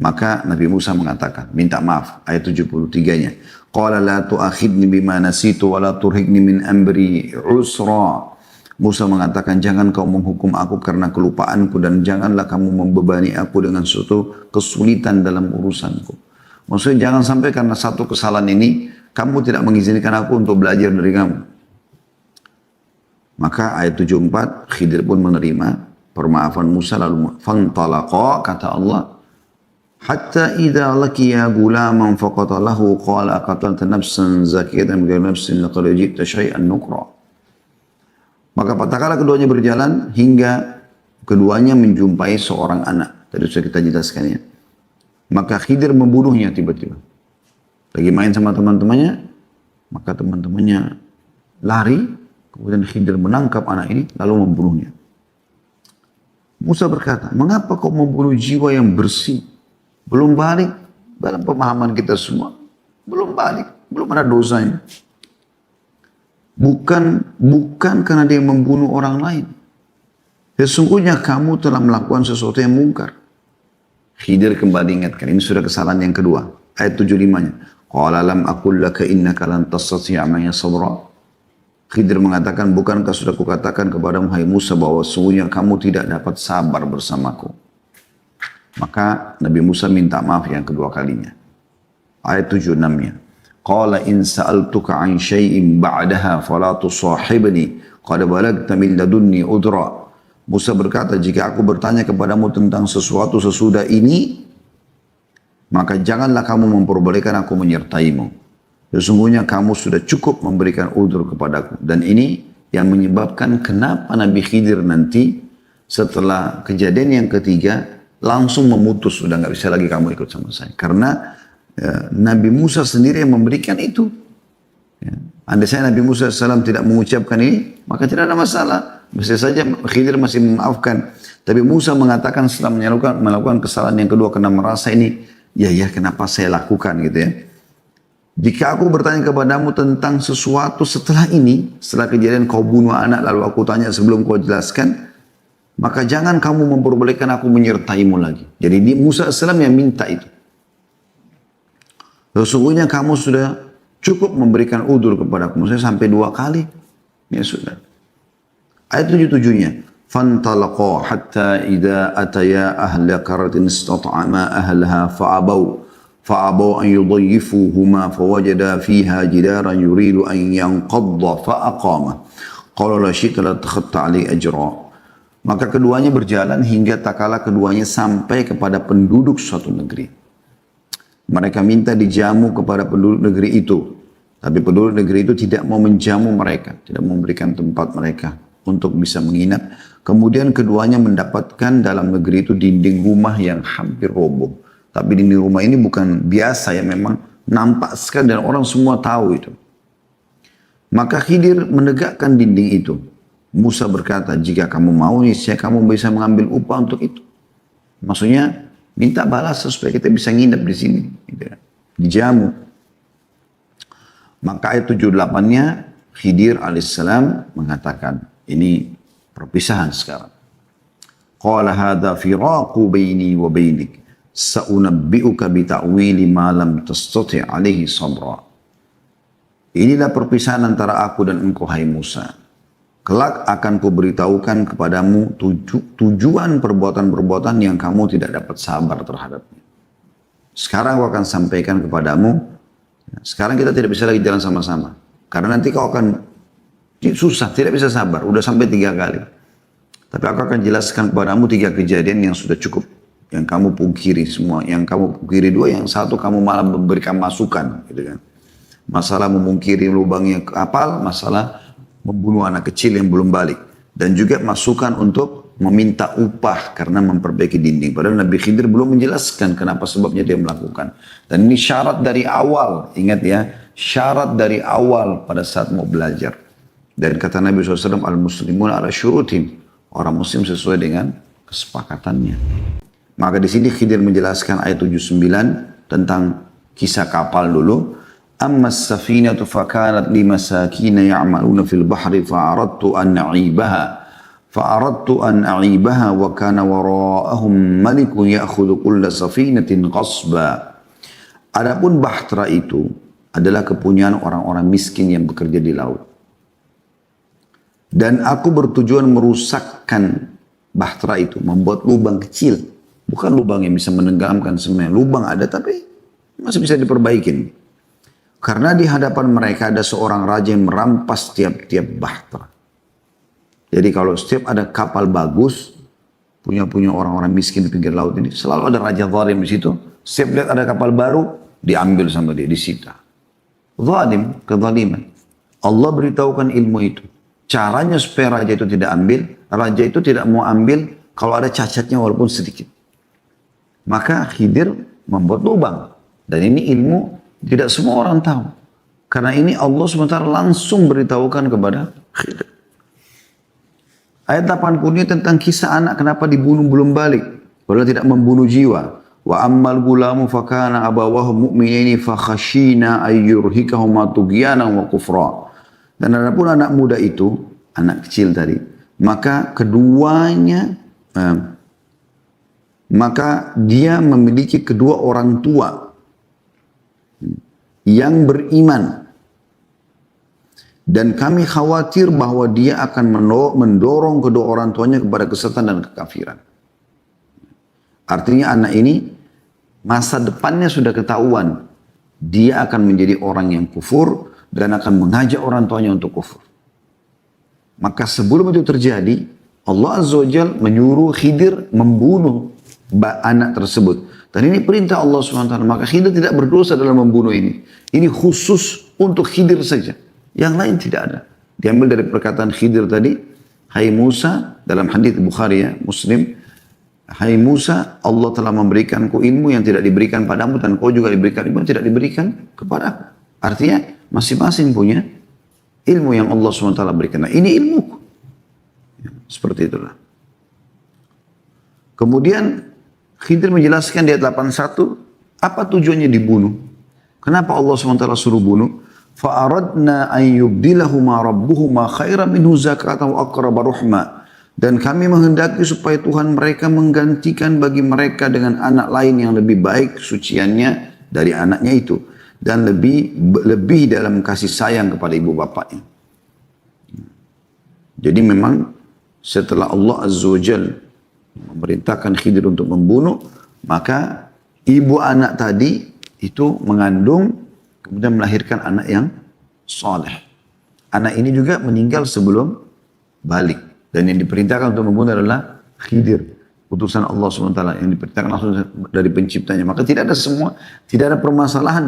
S1: Maka Nabi Musa mengatakan, minta maaf, ayat 73-nya. Qala la tu'akhidni bima nasitu wa la turhiqni min amri usra. Musa mengatakan, jangan kau menghukum aku karena kelupaanku, dan janganlah kamu membebani aku dengan suatu kesulitan dalam urusanku. Maksudnya jangan sampai karena satu kesalahan ini, kamu tidak mengizinkan aku untuk belajar dari kamu. Maka ayat 74, Khidir pun menerima permaafan Musa, lalu fantalaqa, kata Allah, hatta idza laqiya gulaman faqatalahu qala qatalta nafsan zakiyatan bighayri nafsin laqad ji'ta syai'an nukra. Maka tatkala keduanya berjalan hingga keduanya menjumpai seorang anak. Tadi sudah kita jelaskan ya. Maka Khidir membunuhnya tiba-tiba. Lagi main sama teman-temannya, maka teman-temannya lari, kemudian Khidir menangkap anak ini lalu membunuhnya. Musa berkata, mengapa kau membunuh jiwa yang bersih? Belum balik dalam pemahaman kita semua. Belum balik, belum ada dosanya. Bukan karena dia membunuh orang lain. Sesungguhnya kamu telah melakukan sesuatu yang mungkar. Khidir kembali ingatkan, ini sudah kesalahan yang kedua. Ayat 75-nya. Qala lam aqul laka innaka lan tastati'a ma'iya sabra. Khidir mengatakan, bukankah sudah kukatakan kepadamu hai Musa bahwa sesungguhnya kamu tidak dapat sabar bersamaku. Maka Nabi Musa minta maaf yang kedua kalinya. Ayat 76-nya. Qala in sa'altuka an syai'in ba'daha fala tusahibni qad balagta min ladunni udra. Musa berkata, jika aku bertanya kepadamu tentang sesuatu sesudah ini, maka janganlah kamu memperbolehkan aku menyertaimu. Sesungguhnya kamu sudah cukup memberikan udzur kepadaku. Dan ini yang menyebabkan kenapa Nabi Khidir nanti setelah kejadian yang ketiga langsung memutus, sudah nggak bisa lagi kamu ikut sama saya. Karena Nabi Musa sendiri yang memberikan itu. Ya. Andai saya Nabi Musa SAW tidak mengucapkan ini, maka tidak ada masalah. Bisa saja Khidir masih memaafkan. Tapi Musa mengatakan setelah melakukan kesalahan yang kedua karena merasa ini, ya kenapa saya lakukan gitu ya. Jika aku bertanya kepadamu tentang sesuatu setelah ini, setelah kejadian kau bunuh anak lalu aku tanya sebelum kau jelaskan, maka jangan kamu memperbolehkan aku menyertaimu lagi. Jadi Musa AS yang minta itu. Sesungguhnya kamu sudah cukup memberikan udzur kepadaku. Saya sampai 2 kali. Ya sudah. Ayat 77-nya. فَانْطَلَقَا حَتَّى إِذَا أَتَيَا أَهْلَ قَرْيَةٍ اسْتَطْعَمَا أَهْلَهَا فَأَبَوْا أَنْ يُضَيِّفُوهُمَا فَوَجَدَا فِيهَا جِدَارًا يُرِيدُ أَنْ يَنْقَضَّ فَأَقَامَهُ قَالَ لَا شِئْتَ لَاتَّخَذْتَ عَلَيْهِ أَجْرًا. Maka keduanya berjalan hingga tak kala keduanya sampai kepada penduduk suatu negeri. Mereka minta dijamu kepada penduduk negeri itu. Tapi penduduk negeri itu tidak mau menjamu mereka. Tidak memberikan tempat mereka untuk bisa menginap. Kemudian keduanya mendapatkan dalam negeri itu dinding rumah yang hampir roboh. Tapi dinding rumah ini bukan biasa ya, memang nampak sekali dan orang semua tahu itu. Maka Khidir menegakkan dinding itu. Musa berkata, jika kamu mau niscaya kamu bisa mengambil upah untuk itu. Maksudnya minta balas supaya kita bisa nginap di sini. Gitu. Dijamu. Maka ayat 78-nya Khidir alaihissalam mengatakan, ini perpisahan sekarang. Qala hadha firaqu baini wa bainik. Sa'unabbi'uka bita'wili ma lam tastati' alaihi sabra. Inilah perpisahan antara aku dan engkau hai Musa. Kelak akan kuberitahukan kepadamu tujuan perbuatan-perbuatan yang kamu tidak dapat sabar terhadapnya. Sekarang aku akan sampaikan kepadamu. Sekarang kita tidak bisa lagi jalan sama-sama. Karena nanti kau akan susah, tidak bisa sabar. Udah sampai 3 kali. Tapi aku akan jelaskan kepadamu 3 kejadian yang sudah cukup. Yang kamu pungkiri semua. Yang kamu pungkiri 2, yang satu kamu malah memberikan masukan. Gitu kan. Masalah memungkiri lubangnya kapal, masalah membunuh anak kecil yang belum balik. Dan juga masukan untuk meminta upah karena memperbaiki dinding. Padahal Nabi Khidir belum menjelaskan kenapa sebabnya dia melakukan. Dan ini syarat dari awal. Ingat ya, syarat dari awal pada saat mau belajar. Dan kata Nabi SAW, al-muslimun ala syurutim. Orang muslim sesuai dengan kesepakatannya. Maka di sini Khidir menjelaskan ayat 79 tentang kisah kapal dulu. Amma as-safinatu fakanat limasakina ya'maluna fil bahri fa'aradtu an a'ibaha wa kana wara'ahum malikun ya'khudhu kulla safinatin qasba. Adapun bahtera itu adalah kepunyaan orang-orang miskin yang bekerja di laut. Dan aku bertujuan merusakkan bahtera itu, membuat lubang kecil. Bukan lubang yang bisa menenggelamkan semuanya. Lubang ada tapi masih bisa diperbaikin. Karena di hadapan mereka ada seorang raja yang merampas tiap-tiap bahtera. Jadi kalau setiap ada kapal bagus, punya orang-orang miskin di pinggir laut ini, selalu ada raja zalim di situ. Setiap lihat ada kapal baru, diambil sama dia, disita. Zalim, kezaliman. Allah beritahukan ilmu itu. Caranya supaya raja itu tidak ambil, raja itu tidak mau ambil kalau ada cacatnya walaupun sedikit. Maka Khidir membuat lubang. Dan ini ilmu tidak semua orang tahu. Karena ini Allah SWT langsung beritahukan kepada Khidir. Ayat 80 ini tentang kisah anak kenapa dibunuh belum balik. Padahal tidak membunuh jiwa. Wa ammal gulamu fakana abawahu mu'minaini fakhashina ayyurhikahuma tughyanan wa kufra. Dan adapun anak muda itu, anak kecil tadi, maka keduanya maka dia memiliki kedua orang tua yang beriman. Dan kami khawatir bahwa dia akan mendorong kedua orang tuanya kepada kesesatan dan kekafiran. Artinya anak ini masa depannya sudah ketahuan. Dia akan menjadi orang yang kufur dan akan mengajak orang tuanya untuk kufur. Maka sebelum itu terjadi, Allah Azza wa Jalla menyuruh Khidir membunuh anak tersebut. Dan ini perintah Allah SWT. Maka Khidir tidak berdosa dalam membunuh ini. Ini khusus untuk Khidir saja. Yang lain tidak ada. Diambil dari perkataan Khidir tadi. Hai Musa, dalam hadits Bukhari ya, Muslim. Hai Musa, Allah telah memberikanku ilmu yang tidak diberikan padamu. Dan kau juga diberikan ilmu yang tidak diberikan kepada. Artinya masing-masing punya ilmu yang Allah SWT berikan. Nah, ini ilmu. Seperti itulah. Kemudian Khidir menjelaskan di ayat 81, apa tujuannya dibunuh? Kenapa Allah SWT suruh bunuh? فَأَرَدْنَا أَنْ يُبْدِلَهُمَا رَبُّهُمَا خَيْرًا مِنْهُ زَكَاةً وَأَقْرَبَ رُحْمًا. Dan kami menghendaki supaya Tuhan mereka menggantikan bagi mereka dengan anak lain yang lebih baik suciannya dari anaknya itu. Dan lebih dalam kasih sayang kepada ibu bapaknya. Jadi memang setelah Allah Azza wa Jalla memerintahkan Khidir untuk membunuh, maka ibu anak tadi itu mengandung, kemudian melahirkan anak yang soleh. Anak ini juga meninggal sebelum balik. Dan yang diperintahkan untuk membunuh adalah Khidir, utusan Allah SWT yang diperintahkan langsung dari penciptanya. Maka tidak ada permasalahan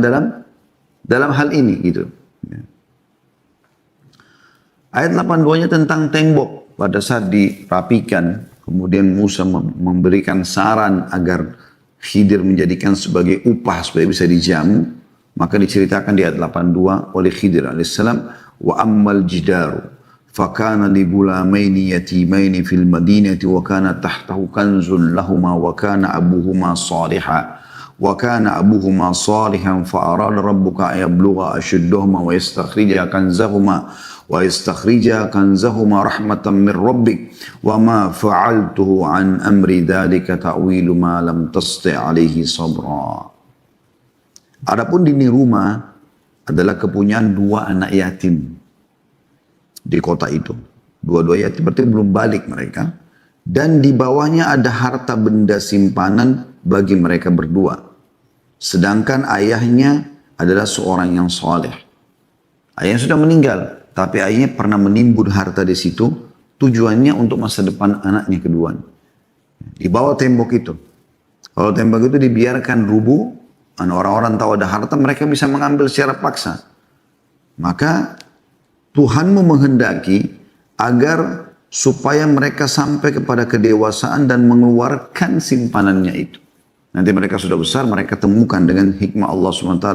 S1: dalam hal ini gitu. Ayat 82-nya tentang tembok. Pada saat dirapikan, kemudian Musa memberikan saran agar Khidir menjadikan sebagai upah supaya bisa dijamu. Maka diceritakan di ayat 82 oleh Khidir alaihissalam, wa ammal jidaru fakana li gulamaini yatimaini fil madinati wa kana tahtahu kanzun lahuma wa kana abuhuma salihan fa arada rabbuka ayablugha ashuddahuma wa yastakhrija kanzahuma rahmatan min rabbik wa ma fa'altuhu an amri dhalika ta'wilu ma lam tasti' alaihi sabra. Adapun dinding rumah adalah kepunyaan 2 anak yatim di kota itu. 2 yatim berarti belum balik mereka. Dan di bawahnya ada harta benda simpanan bagi mereka berdua. Sedangkan ayahnya adalah seorang yang soleh. Ayahnya sudah meninggal, tapi ayahnya pernah menimbun harta di situ, tujuannya untuk masa depan anaknya kedua. Di bawah tembok itu. Kalau tembok itu dibiarkan rubuh, orang-orang tahu ada harta, mereka bisa mengambil secara paksa. Maka Tuhanmu menghendaki agar supaya mereka sampai kepada kedewasaan dan mengeluarkan simpanannya itu. Nanti mereka sudah besar, mereka temukan dengan hikmah Allah SWT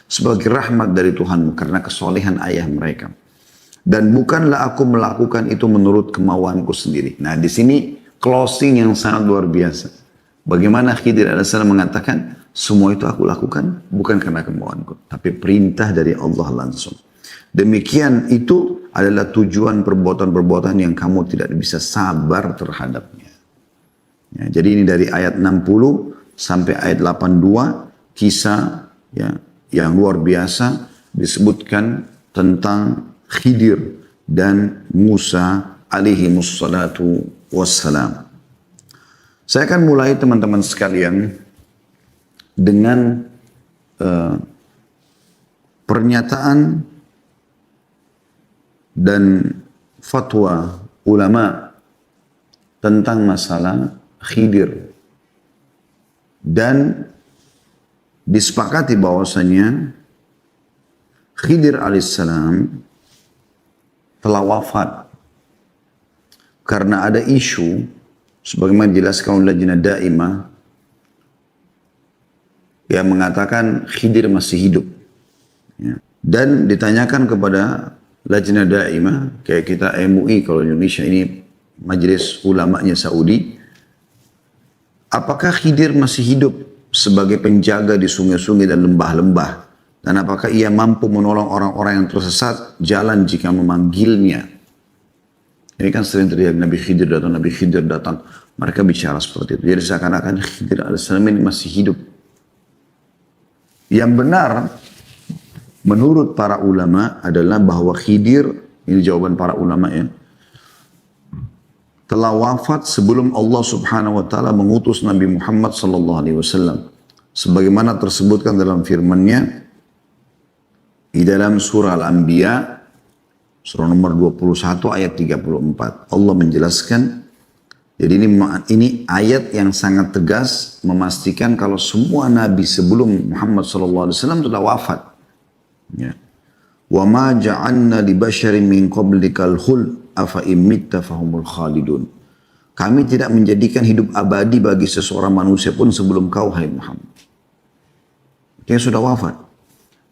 S1: sebagai rahmat dari Tuhanmu karena kesolehan ayah mereka. Dan bukanlah aku melakukan itu menurut kemauanku sendiri. Nah di sini closing yang sangat luar biasa. Bagaimana Khidir alaihissalam mengatakan, semua itu aku lakukan bukan karena kemauanku, tapi perintah dari Allah langsung. Demikian itu adalah tujuan perbuatan-perbuatan yang kamu tidak bisa sabar terhadapnya. Ya, jadi ini dari ayat 60 sampai ayat 82 kisah ya, yang luar biasa disebutkan tentang Khidir dan Musa alaihi wassalatu wassalam. Saya akan mulai teman-teman sekalian dengan pernyataan dan fatwa ulama tentang masalah Khidir. Dan disepakati bahwasanya Khidir alaihissalam telah wafat karena ada isu sebagaimana dijelaskan oleh Lajnah Daimah yang mengatakan Khidir masih hidup. Ya. Dan ditanyakan kepada Lajnah Daimah, kayak kita MUI kalau Indonesia ini majelis ulamanya Saudi, apakah Khidir masih hidup sebagai penjaga di sungai-sungai dan lembah-lembah? Dan apakah ia mampu menolong orang-orang yang tersesat jalan jika memanggilnya? Ini kan sering terjadi Nabi Khidir datang. Mereka bicara seperti itu. Jadi seakan-akan Khidir alaihissalam ini masih hidup. Yang benar menurut para ulama adalah bahwa Khidir, ini jawaban para ulama ya, telah wafat sebelum Allah Subhanahu wa taala mengutus Nabi Muhammad sallallahu alaihi wasallam. Sebagaimana tersebutkan dalam firman-Nya di dalam surah Al-Anbiya surah nomor 21 ayat 34. Allah menjelaskan, jadi ini ayat yang sangat tegas memastikan kalau semua nabi sebelum Muhammad sallallahu alaihi wasallam telah wafat. Ya. Wa ma ja'alna li basyarin min qablikal khuld afa imitta fahumul khalidun. Kami tidak menjadikan hidup abadi bagi seseorang manusia pun sebelum kau, hai Muhammad. Dia sudah wafat.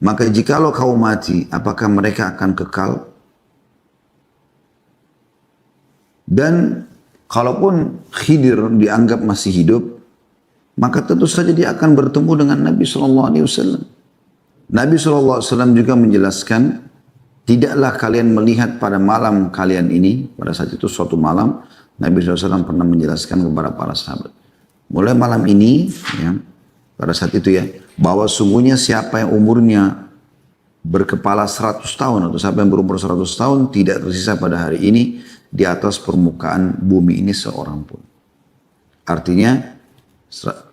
S1: Maka jikalau kau mati, apakah mereka akan kekal? Dan kalaupun Khidir dianggap masih hidup, maka tentu saja dia akan bertemu dengan Nabi SAW. Nabi SAW juga menjelaskan, tidaklah kalian melihat pada malam kalian ini, pada saat itu suatu malam, Nabi SAW pernah menjelaskan kepada para sahabat. Mulai malam ini, ya, pada saat itu ya, bahwa sungguhnya siapa yang umurnya berkepala 100 tahun atau siapa yang berumur 100 tahun tidak tersisa pada hari ini di atas permukaan bumi ini seorang pun. Artinya 100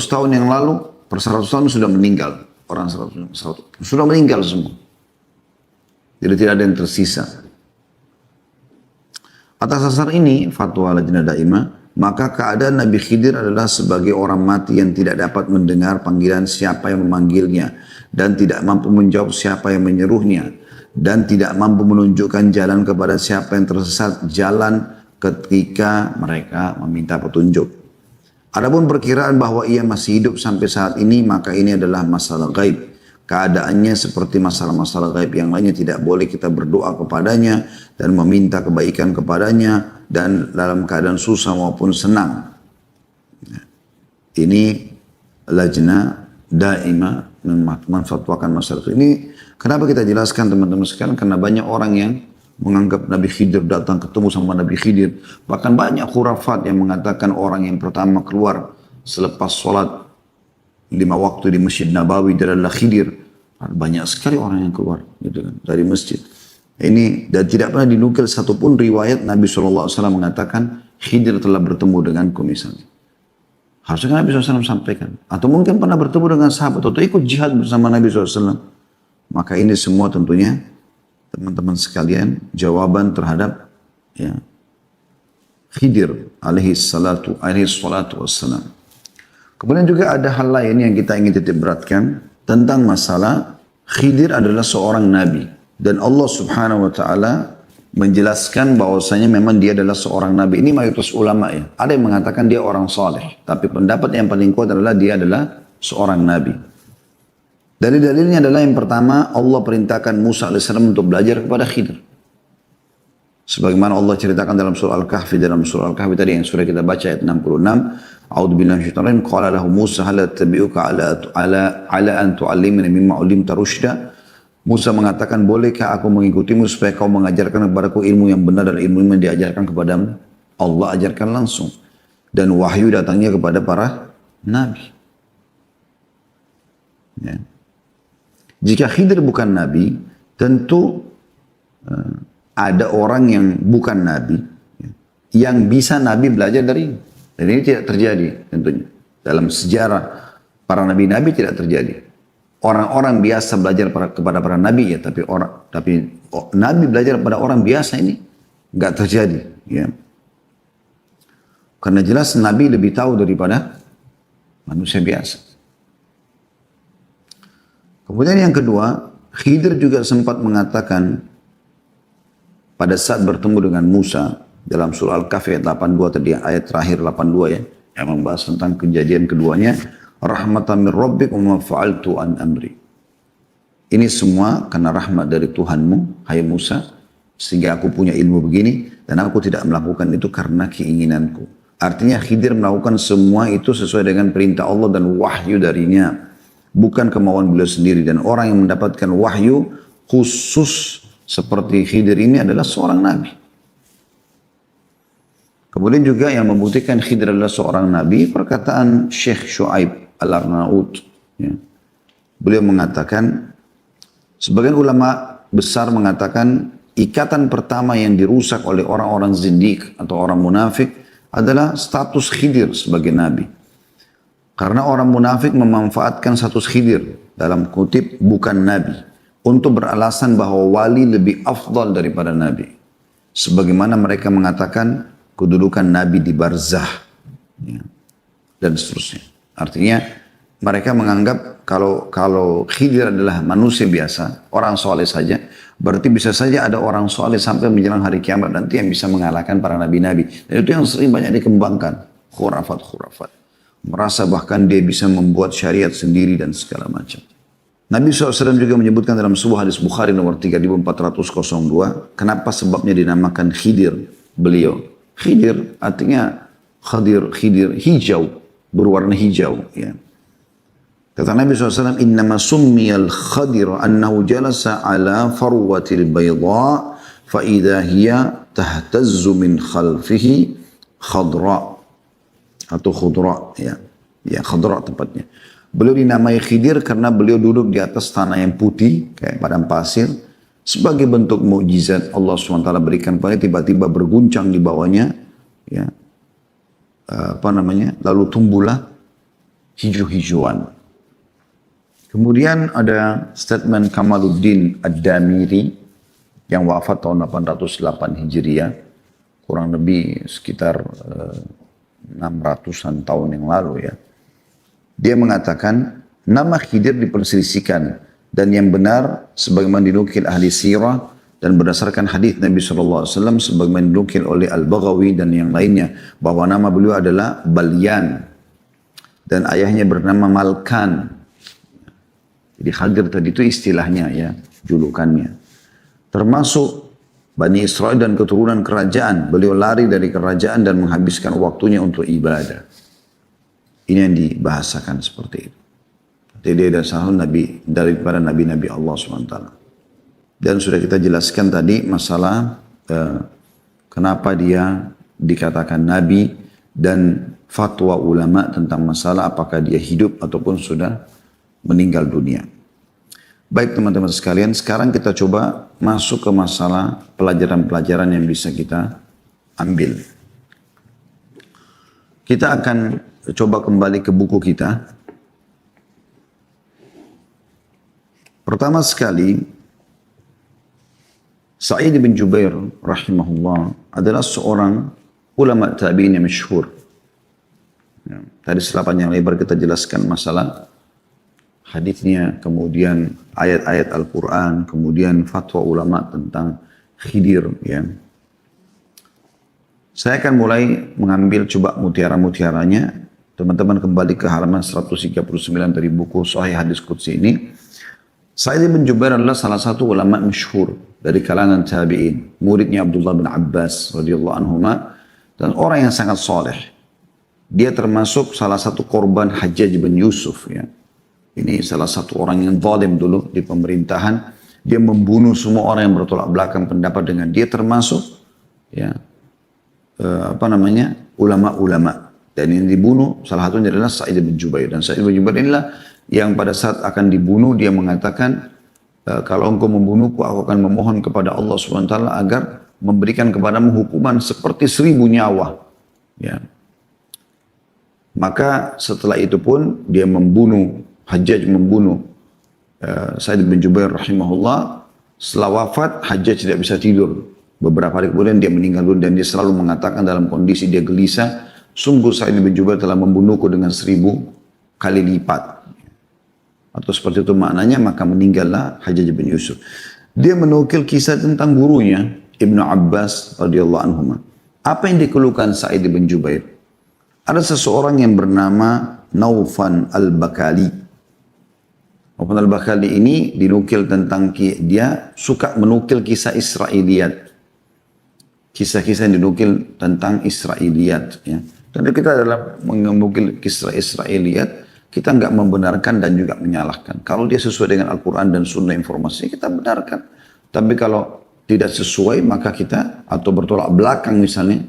S1: tahun yang lalu, per 100 tahun sudah meninggal. Orang 100 sudah meninggal semua. Jadi tidak ada yang tersisa. Atas dasar ini, fatwa Lajnah Daimah, maka keadaan Nabi Khidir adalah sebagai orang mati yang tidak dapat mendengar panggilan siapa yang memanggilnya dan tidak mampu menjawab siapa yang menyeruhnya dan tidak mampu menunjukkan jalan kepada siapa yang tersesat jalan ketika mereka meminta petunjuk. Adapun perkiraan bahwa ia masih hidup sampai saat ini, maka ini adalah masalah gaib. Keadaannya seperti masalah-masalah gaib yang lainnya, tidak boleh kita berdoa kepadanya dan meminta kebaikan kepadanya dan dalam keadaan susah maupun senang. Ini Lajnah Daimah menfatwakan masalah ini. Kenapa kita jelaskan teman-teman sekalian? Karena banyak orang yang menganggap Nabi Khidir datang ketemu sama Nabi Khidir. Bahkan banyak khurafat yang mengatakan orang yang pertama keluar selepas sholat 5 waktu di Masjid Nabawi adalah Khidir. Banyak sekali orang yang keluar gitu kan, dari masjid. Ini dan tidak pernah dinukil satupun riwayat Nabi SAW mengatakan Khidir telah bertemu denganku misalnya. Harusnya Nabi SAW sampaikan. Atau mungkin pernah bertemu dengan sahabat atau ikut jihad bersama Nabi SAW. Maka ini semua tentunya teman-teman sekalian jawaban terhadap ya, Khidir alaihi salatu wassalam. Kemudian juga ada hal lain yang kita ingin titik beratkan tentang masalah Khidir adalah seorang nabi dan Allah Subhanahu wa taala menjelaskan bahwasanya memang dia adalah seorang nabi. Ini mayoritas ulama ya. Ada yang mengatakan dia orang saleh, tapi pendapat yang paling kuat adalah dia adalah seorang nabi. Dari dalilnya adalah yang pertama Allah perintahkan Musa alaihissalam untuk belajar kepada Khidir. Sebagaimana Allah ceritakan dalam surah Al-Kahfi, tadi yang sudah kita baca ayat 66, A'udzu billahi minasyaitonir rajim, qala lahu Musa hal attabi'uka ala an tu'allimani mimma 'ullimta rusyda. Musa mengatakan, bolehkah aku mengikutimu supaya kau mengajarkan kepadaku ilmu yang benar dan ilmu yang diajarkan kepadamu? Allah ajarkan langsung. Dan wahyu datangnya kepada para nabi. Ya. Jika Khidir bukan nabi, tentu ada orang yang bukan nabi, yang bisa nabi belajar dari ini. Dan ini tidak terjadi tentunya. Dalam sejarah para nabi-nabi tidak terjadi. Orang-orang biasa belajar kepada para nabi ya, tapi nabi belajar kepada orang biasa ini nggak terjadi. Ya. Karena jelas nabi lebih tahu daripada manusia biasa. Kemudian yang kedua, Khidir juga sempat mengatakan pada saat bertemu dengan Musa dalam surah Al-Kahfi ayat 82 tadi, ayat terakhir 82 ya, yang membahas tentang kejadian keduanya, rahmatan min rabbik wa ma fa'altu an amri. Ini semua karena rahmat dari Tuhanmu, hai Musa, sehingga aku punya ilmu begini dan aku tidak melakukan itu karena keinginanku. Artinya Khidir melakukan semua itu sesuai dengan perintah Allah dan wahyu darinya, bukan kemauan beliau sendiri. Dan orang yang mendapatkan wahyu khusus seperti Khidir ini adalah seorang nabi. Kemudian juga yang membuktikan Khidir adalah seorang nabi, perkataan Syekh Shu'aib Al-Arnaud. Ya. Beliau mengatakan, sebagian ulama besar mengatakan, ikatan pertama yang dirusak oleh orang-orang zindiq atau orang munafik adalah status Khidir sebagai nabi. Karena orang munafik memanfaatkan status Khidir, dalam kutip bukan nabi, untuk beralasan bahwa wali lebih afdal daripada nabi. Sebagaimana mereka mengatakan kedudukan nabi di barzah, ya, dan seterusnya. Artinya mereka menganggap kalau Khidir adalah manusia biasa, orang soleh saja, berarti bisa saja ada orang soleh sampai menjelang hari kiamat nanti yang bisa mengalahkan para nabi-nabi. Dan itu yang sering banyak dikembangkan, khurafat. Merasa bahkan dia bisa membuat syariat sendiri dan segala macam. Nabi SAW juga menyebutkan dalam sebuah hadis Bukhari nomor 3402, kenapa sebabnya dinamakan Khidir beliau. Khidir artinya khidir hijau, berwarna hijau. Ya. Kata Nabi SAW, innama summiyal khadir annahu jalasa ala farwatil bayda fa idha hiya tahtazzu min khalfihi khadra atau khudra. Ya, khadra tepatnya. Beliau dinamai Khidir karena beliau duduk di atas tanah yang putih, kayak padang pasir. Sebagai bentuk mukjizat Allah SWT berikan pada tiba-tiba berguncang di bawahnya, ya, lalu tumbuhlah hijau-hijauan. Kemudian ada statement Kamaluddin Ad-Damiri yang wafat tahun 808 Hijriah, kurang lebih sekitar 600-an tahun yang lalu ya. Dia mengatakan nama Khidir diperselisihkan dan yang benar sebagaimana dinukil ahli sirah dan berdasarkan hadis Nabi SAW sebagaimana dinukil oleh Al-Baghawi dan yang lainnya bahwa nama beliau adalah Balyan dan ayahnya bernama Malkan. Jadi Khidir tadi itu istilahnya ya, julukannya. Termasuk Bani Israel dan keturunan kerajaan. Beliau lari dari kerajaan dan menghabiskan waktunya untuk ibadah. Ini yang dibahasakan seperti itu. Jadi dia adalah salah nabi daripada nabi-nabi Allah SWT. Dan sudah kita jelaskan tadi masalah kenapa dia dikatakan nabi dan fatwa ulama tentang masalah apakah dia hidup ataupun sudah meninggal dunia. Baik teman-teman sekalian, sekarang kita coba masuk ke masalah pelajaran-pelajaran yang bisa kita ambil. Kita akan coba kembali ke buku kita. Pertama sekali, Sa'id bin Jubair rahimahullah adalah seorang ulama tabi'in yang masyhur. Ya, tadi setelah panjang lebar kita jelaskan masalah hadisnya, kemudian ayat-ayat Al-Quran, kemudian fatwa ulama tentang Khidir. Ya. Saya akan mulai mengambil coba mutiara-mutiaranya. Teman-teman kembali ke halaman 139 dari buku Sahih Hadis Qudsi ini. Sa'id bin Jubair adalah salah satu ulama masyhur dari kalangan tabi'in, muridnya Abdullah bin Abbas radhiyallahu anhuma, dan orang yang sangat soleh. Dia termasuk salah satu korban Hajjaj bin Yusuf. Ya. Ini salah satu orang yang zalim dulu di pemerintahan. Dia membunuh semua orang yang bertolak belakang pendapat dengan dia, termasuk ya ulama-ulama. Dan yang dibunuh salah satunya adalah Sa'id bin Jubair. Dan Sa'id bin Jubair inilah yang pada saat akan dibunuh dia mengatakan, kalau engkau membunuhku, aku akan memohon kepada Allah SWT agar memberikan kepadamu hukuman seperti 1000 nyawa. Ya. Maka setelah itu pun dia membunuh, Hajjaj membunuh Sa'id bin Jubair rahimahullah. Setelah wafat, Hajjaj tidak bisa tidur. Beberapa hari kemudian dia meninggal dunia dan dia selalu mengatakan dalam kondisi dia gelisah, sungguh Sa'id bin Jubair telah membunuhku dengan 1000 kali lipat. Atau seperti itu maknanya, maka meninggallah Hajjaj bin Yusuf. Dia menukil kisah tentang gurunya, Ibnu Abbas radhiyallahu anhu. Apa yang dikeluhkan Sa'id bin Jubair? Ada seseorang yang bernama Naufan al-Bakali. Naufan al-Bakali ini dinukil tentang, dia suka menukil kisah Israiliyat. Kisah-kisah yang dinukil tentang Israiliyat. Ya. Dan kita dalam menukil kisah Israiliyat, kita nggak membenarkan dan juga menyalahkan. Kalau dia sesuai dengan Al-Quran dan Sunnah informasi, kita benarkan. Tapi kalau tidak sesuai, maka kita, atau bertolak belakang misalnya,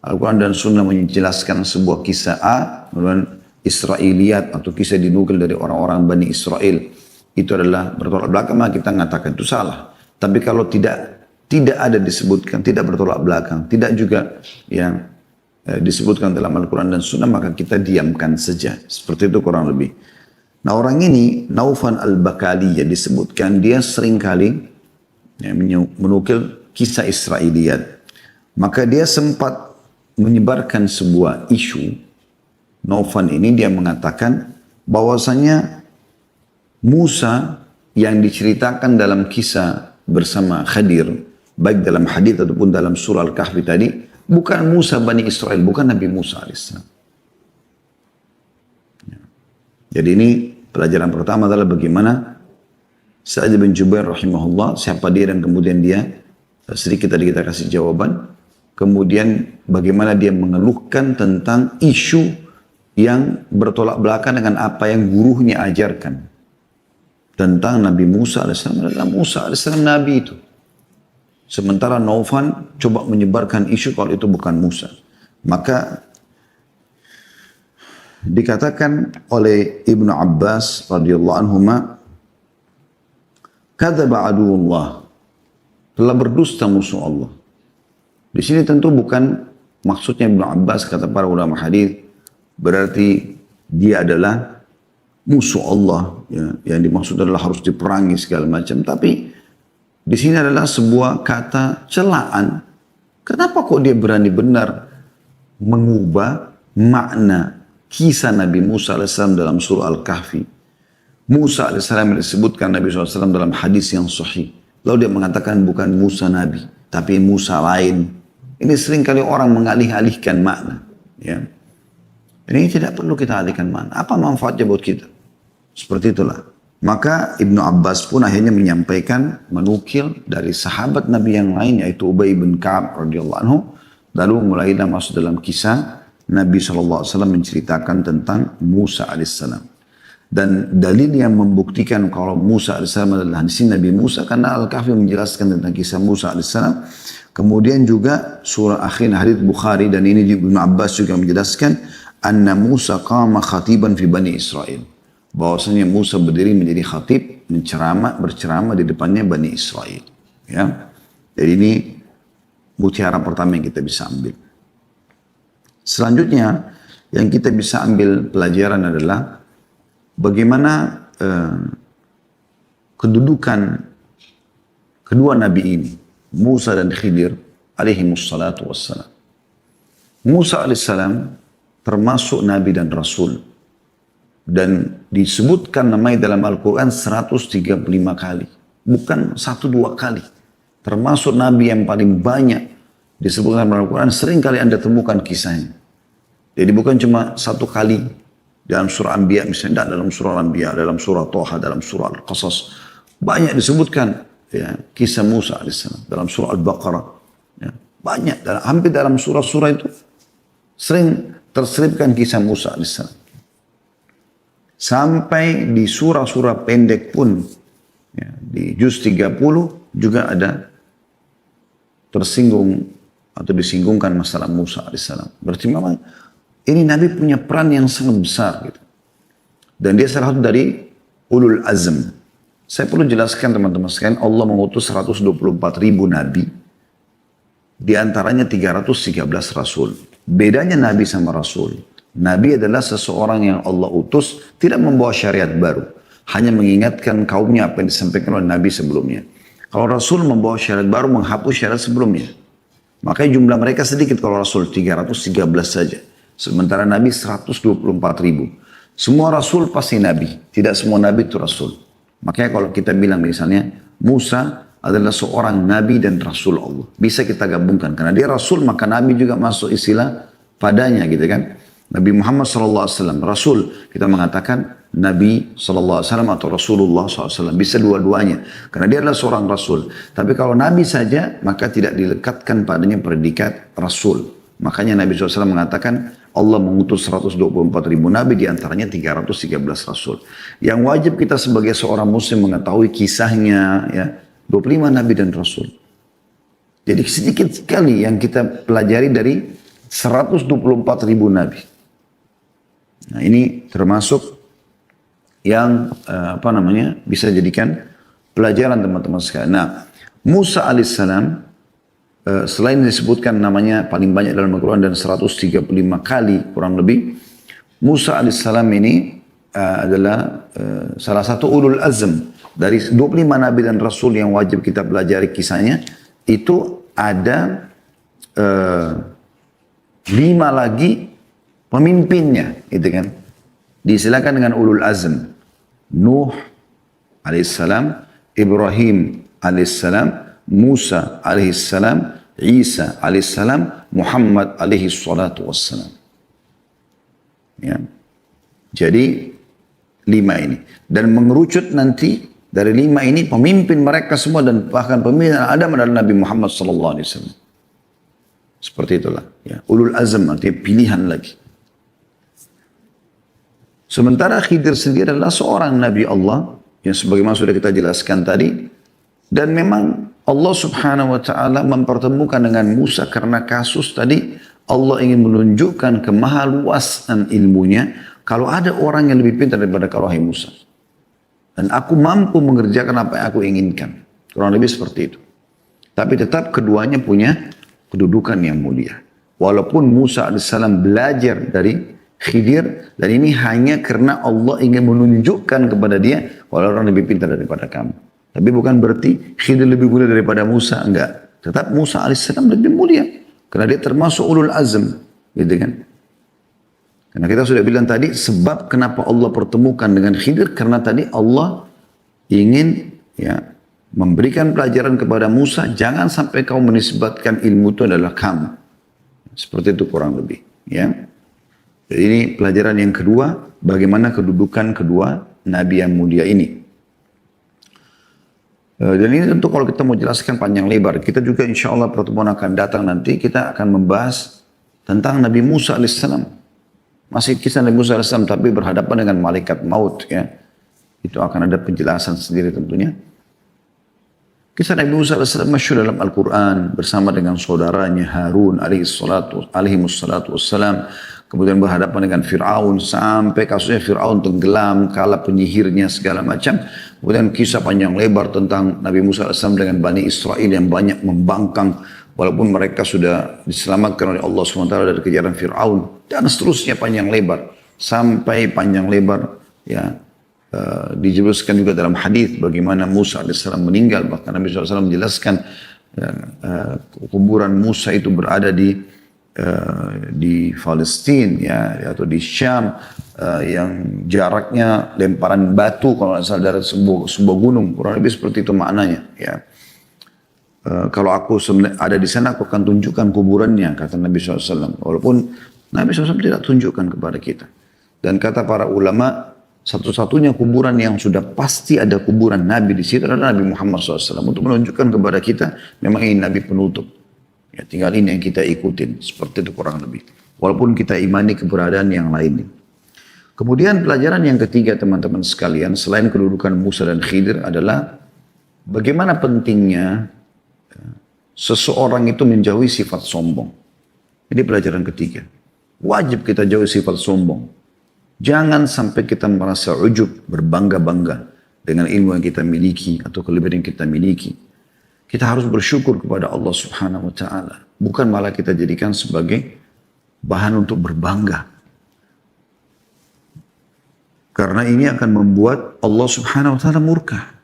S1: Al-Quran dan Sunnah menjelaskan sebuah kisah A, kemudian Israiliyat atau kisah dinukil dari orang-orang Bani Israel, itu adalah bertolak belakang, maka kita mengatakan itu salah. Tapi kalau tidak ada disebutkan, tidak bertolak belakang, tidak juga yang disebutkan dalam Al-Quran dan Sunnah, maka kita diamkan saja. Seperti itu kurang lebih. Nah orang ini, Naufan al-Bakali, ya disebutkan, dia seringkali ya, menukil kisah Israiliyat. Maka dia sempat menyebarkan sebuah isu. Naufan ini dia mengatakan bahwasanya Musa yang diceritakan dalam kisah bersama Khadir, baik dalam hadis ataupun dalam surah Al-Kahfi tadi, bukan Musa Bani Israel, bukan Nabi Musa AS. Jadi ini pelajaran pertama adalah bagaimana Sa'id bin Jubair rahimahullah, siapa dia dan kemudian dia, sedikit tadi kita kasih jawaban. Kemudian bagaimana dia mengeluhkan tentang isu yang bertolak belakang dengan apa yang gurunya ajarkan. Tentang Nabi Musa AS adalah Musa AS Nabi itu. Sementara Naufan coba menyebarkan isu kalau itu bukan Musa. Maka dikatakan oleh Ibnu Abbas radhiyallahu anhuma, kadzaba aduwwullah, telah berdusta musuh Allah. Di sini tentu bukan maksudnya Ibnu Abbas, kata para ulama hadis, berarti dia adalah musuh Allah, ya, yang dimaksud adalah harus diperangi segala macam. Tapi di sini adalah sebuah kata celaan. Kenapa kok dia berani benar mengubah makna kisah Nabi Musa AS dalam surah Al-Kahfi? Musa AS disebutkan Nabi SAW dalam hadis yang sahih. Lalu dia mengatakan bukan Musa Nabi, tapi Musa lain. Ini seringkali orang mengalih-alihkan makna. Ya. Ini tidak perlu kita alihkan makna. Apa manfaatnya buat kita? Seperti itulah. Maka Ibnu Abbas pun akhirnya menyampaikan, menukil dari sahabat Nabi yang lain, yaitu Ubay bin Ka'ab radhiyallahu anhu. Lalu mulailah masuk dalam kisah Nabi SAW menceritakan tentang Musa AS. Dan dalil yang membuktikan kalau Musa AS adalah di sini Nabi Musa, karena Al-Kahfi menjelaskan tentang kisah Musa AS. Kemudian juga surah akhir hadits Bukhari, dan ini Ibnu Abbas juga menjelaskan, anna Musa qama khatiban fi Bani Israel. Bahwasanya Musa berdiri menjadi khatib, berceramah di depannya Bani Israel. Ya. Jadi ini mutiara pertama yang kita bisa ambil. Selanjutnya yang kita bisa ambil pelajaran adalah bagaimana kedudukan kedua nabi ini, Musa dan Khidir alaihimussalatu wassalam. Musa alaihissalam termasuk nabi dan rasul. Dan disebutkan namanya dalam Al-Quran 135 kali. Bukan 1-2 kali. Termasuk nabi yang paling banyak disebutkan dalam Al-Quran. Sering kali Anda temukan kisahnya. Jadi bukan cuma 1 kali dalam surah Anbiya misalnya. Tidak dalam surah Anbiya, dalam surah Toha, dalam surah Al-Qasas. Banyak disebutkan ya, kisah Musa alaihissalam. Dalam surah Al-Baqarah. Ya, banyak. Hampir dalam surah-surah itu sering terselipkan kisah Musa alaihissalam. Sampai di surah-surah pendek pun, ya, di juz 30 juga ada tersinggung atau disinggungkan masalah Musa alaihissalam. Berarti memang ini Nabi punya peran yang sangat besar gitu. Dan dia salah satu dari ulul azm. Saya perlu jelaskan teman-teman sekalian, Allah mengutus 124 ribu Nabi. Di antaranya 313 Rasul. Bedanya Nabi sama Rasul. Nabi adalah seseorang yang Allah utus tidak membawa syariat baru. Hanya mengingatkan kaumnya apa yang disampaikan oleh Nabi sebelumnya. Kalau Rasul membawa syariat baru menghapus syariat sebelumnya. Makanya jumlah mereka sedikit kalau Rasul 313 saja. Sementara Nabi 124 ribu. Semua Rasul pasti Nabi. Tidak semua Nabi itu Rasul. Makanya kalau kita bilang misalnya Musa adalah seorang Nabi dan Rasul Allah. Bisa kita gabungkan. Karena dia Rasul maka Nabi juga masuk istilah padanya gitu kan. Nabi Muhammad SAW, Rasul, kita mengatakan Nabi SAW atau Rasulullah SAW. Bisa dua-duanya. Karena dia adalah seorang Rasul. Tapi kalau Nabi saja, maka tidak dilekatkan padanya predikat Rasul. Makanya Nabi SAW mengatakan, Allah mengutus 124 ribu Nabi, diantaranya 313 Rasul. Yang wajib kita sebagai seorang Muslim mengetahui kisahnya, ya 25 Nabi dan Rasul. Jadi sedikit sekali yang kita pelajari dari 124 ribu Nabi. Nah ini termasuk yang bisa jadikan pelajaran teman-teman sekalian. Nah Musa alaihissalam selain disebutkan namanya paling banyak dalam Al-Quran dan 135 kali kurang lebih. Musa alaihissalam ini adalah salah satu ulul azm. Dari 25 Nabi dan Rasul yang wajib kita pelajari kisahnya. Itu ada 5 lagi pemimpinnya, gitu kan. Disilakan dengan ulul azm. Nuh alaihissalam, Ibrahim alaihissalam, Musa alaihissalam, Isa alaihissalam, Muhammad alaihissalatu wassalam. Ya. Jadi 5 ini. Dan mengerucut nanti dari 5 ini pemimpin mereka semua dan bahkan pemimpin Adam adalah Nabi Muhammad sallallahu alaihi wasallam. Seperti itulah. Ya. Ulul azm artinya pilihan lagi. Sementara Khidir sendiri adalah seorang Nabi Allah yang sebagaimana sudah kita jelaskan tadi. Dan memang Allah subhanahu wa ta'ala mempertemukan dengan Musa karena kasus tadi Allah ingin menunjukkan kemahaluasan ilmunya. Kalau ada orang yang lebih pintar daripada kau wahai Musa. Dan aku mampu mengerjakan apa yang aku inginkan. Kurang lebih seperti itu. Tapi tetap keduanya punya kedudukan yang mulia. Walaupun Musa alaihissalam belajar dari Khidir, dan ini hanya karena Allah ingin menunjukkan kepada dia kalau orang lebih pintar daripada kamu. Tapi bukan berarti Khidir lebih mulia daripada Musa, enggak. Tetap Musa alaihissalam lebih mulia karena dia termasuk ulul azm, gitu kan. Karena kita sudah bilang tadi sebab kenapa Allah pertemukan dengan Khidir karena tadi Allah ingin ya memberikan pelajaran kepada Musa, jangan sampai kau menisbatkan ilmu itu adalah kamu. Seperti itu kurang lebih, ya. Jadi ini pelajaran yang kedua, bagaimana kedudukan kedua Nabi yang mulia ini. Dan ini tentu kalau kita mau jelaskan panjang lebar, kita juga insya Allah pertemuan akan datang nanti, kita akan membahas tentang Nabi Musa alaihissalam. Masih kisah Nabi Musa alaihissalam, tapi berhadapan dengan malaikat maut. Ya. Itu akan ada penjelasan sendiri tentunya. Kisah Nabi Musa alaihissalam masyhur dalam Al-Quran bersama dengan saudaranya Harun alaihissalatu wassalam. Kemudian berhadapan dengan Fir'aun sampai kasusnya Fir'aun tenggelam, kalah penyihirnya segala macam. Kemudian kisah panjang lebar tentang Nabi Musa AS dengan Bani Israel yang banyak membangkang. Walaupun mereka sudah diselamatkan oleh Allah SWT dari kejaran Fir'aun. Dan seterusnya panjang lebar. Sampai panjang lebar ya dijelaskan juga dalam hadis bagaimana Musa alaihissalam meninggal. Bahkan Nabi SAW menjelaskan kuburan Musa itu berada di Palestina ya atau di Syam yang jaraknya lemparan batu kalau nggak salah dari sebuah gunung, kurang lebih seperti itu maknanya ya. Kalau aku ada di sana aku akan tunjukkan kuburannya, kata Nabi SAW. Walaupun Nabi SAW tidak tunjukkan kepada kita. Dan kata para ulama, satu-satunya kuburan yang sudah pasti ada kuburan Nabi di situ adalah Nabi Muhammad SAW. Untuk menunjukkan kepada kita, memang ini Nabi penutup. Ya, tinggal ini yang kita ikutin. Seperti itu kurang lebih. Walaupun kita imani keberadaan yang lainnya. Kemudian pelajaran yang ketiga teman-teman sekalian, selain kedudukan Musa dan Khidir adalah bagaimana pentingnya seseorang itu menjauhi sifat sombong. Ini pelajaran ketiga. Wajib kita jauhi sifat sombong. Jangan sampai kita merasa ujub, berbangga-bangga dengan ilmu yang kita miliki atau kelebihan yang kita miliki. Kita harus bersyukur kepada Allah Subhanahu wa taala, bukan malah kita jadikan sebagai bahan untuk berbangga. Karena ini akan membuat Allah Subhanahu wa taala murka.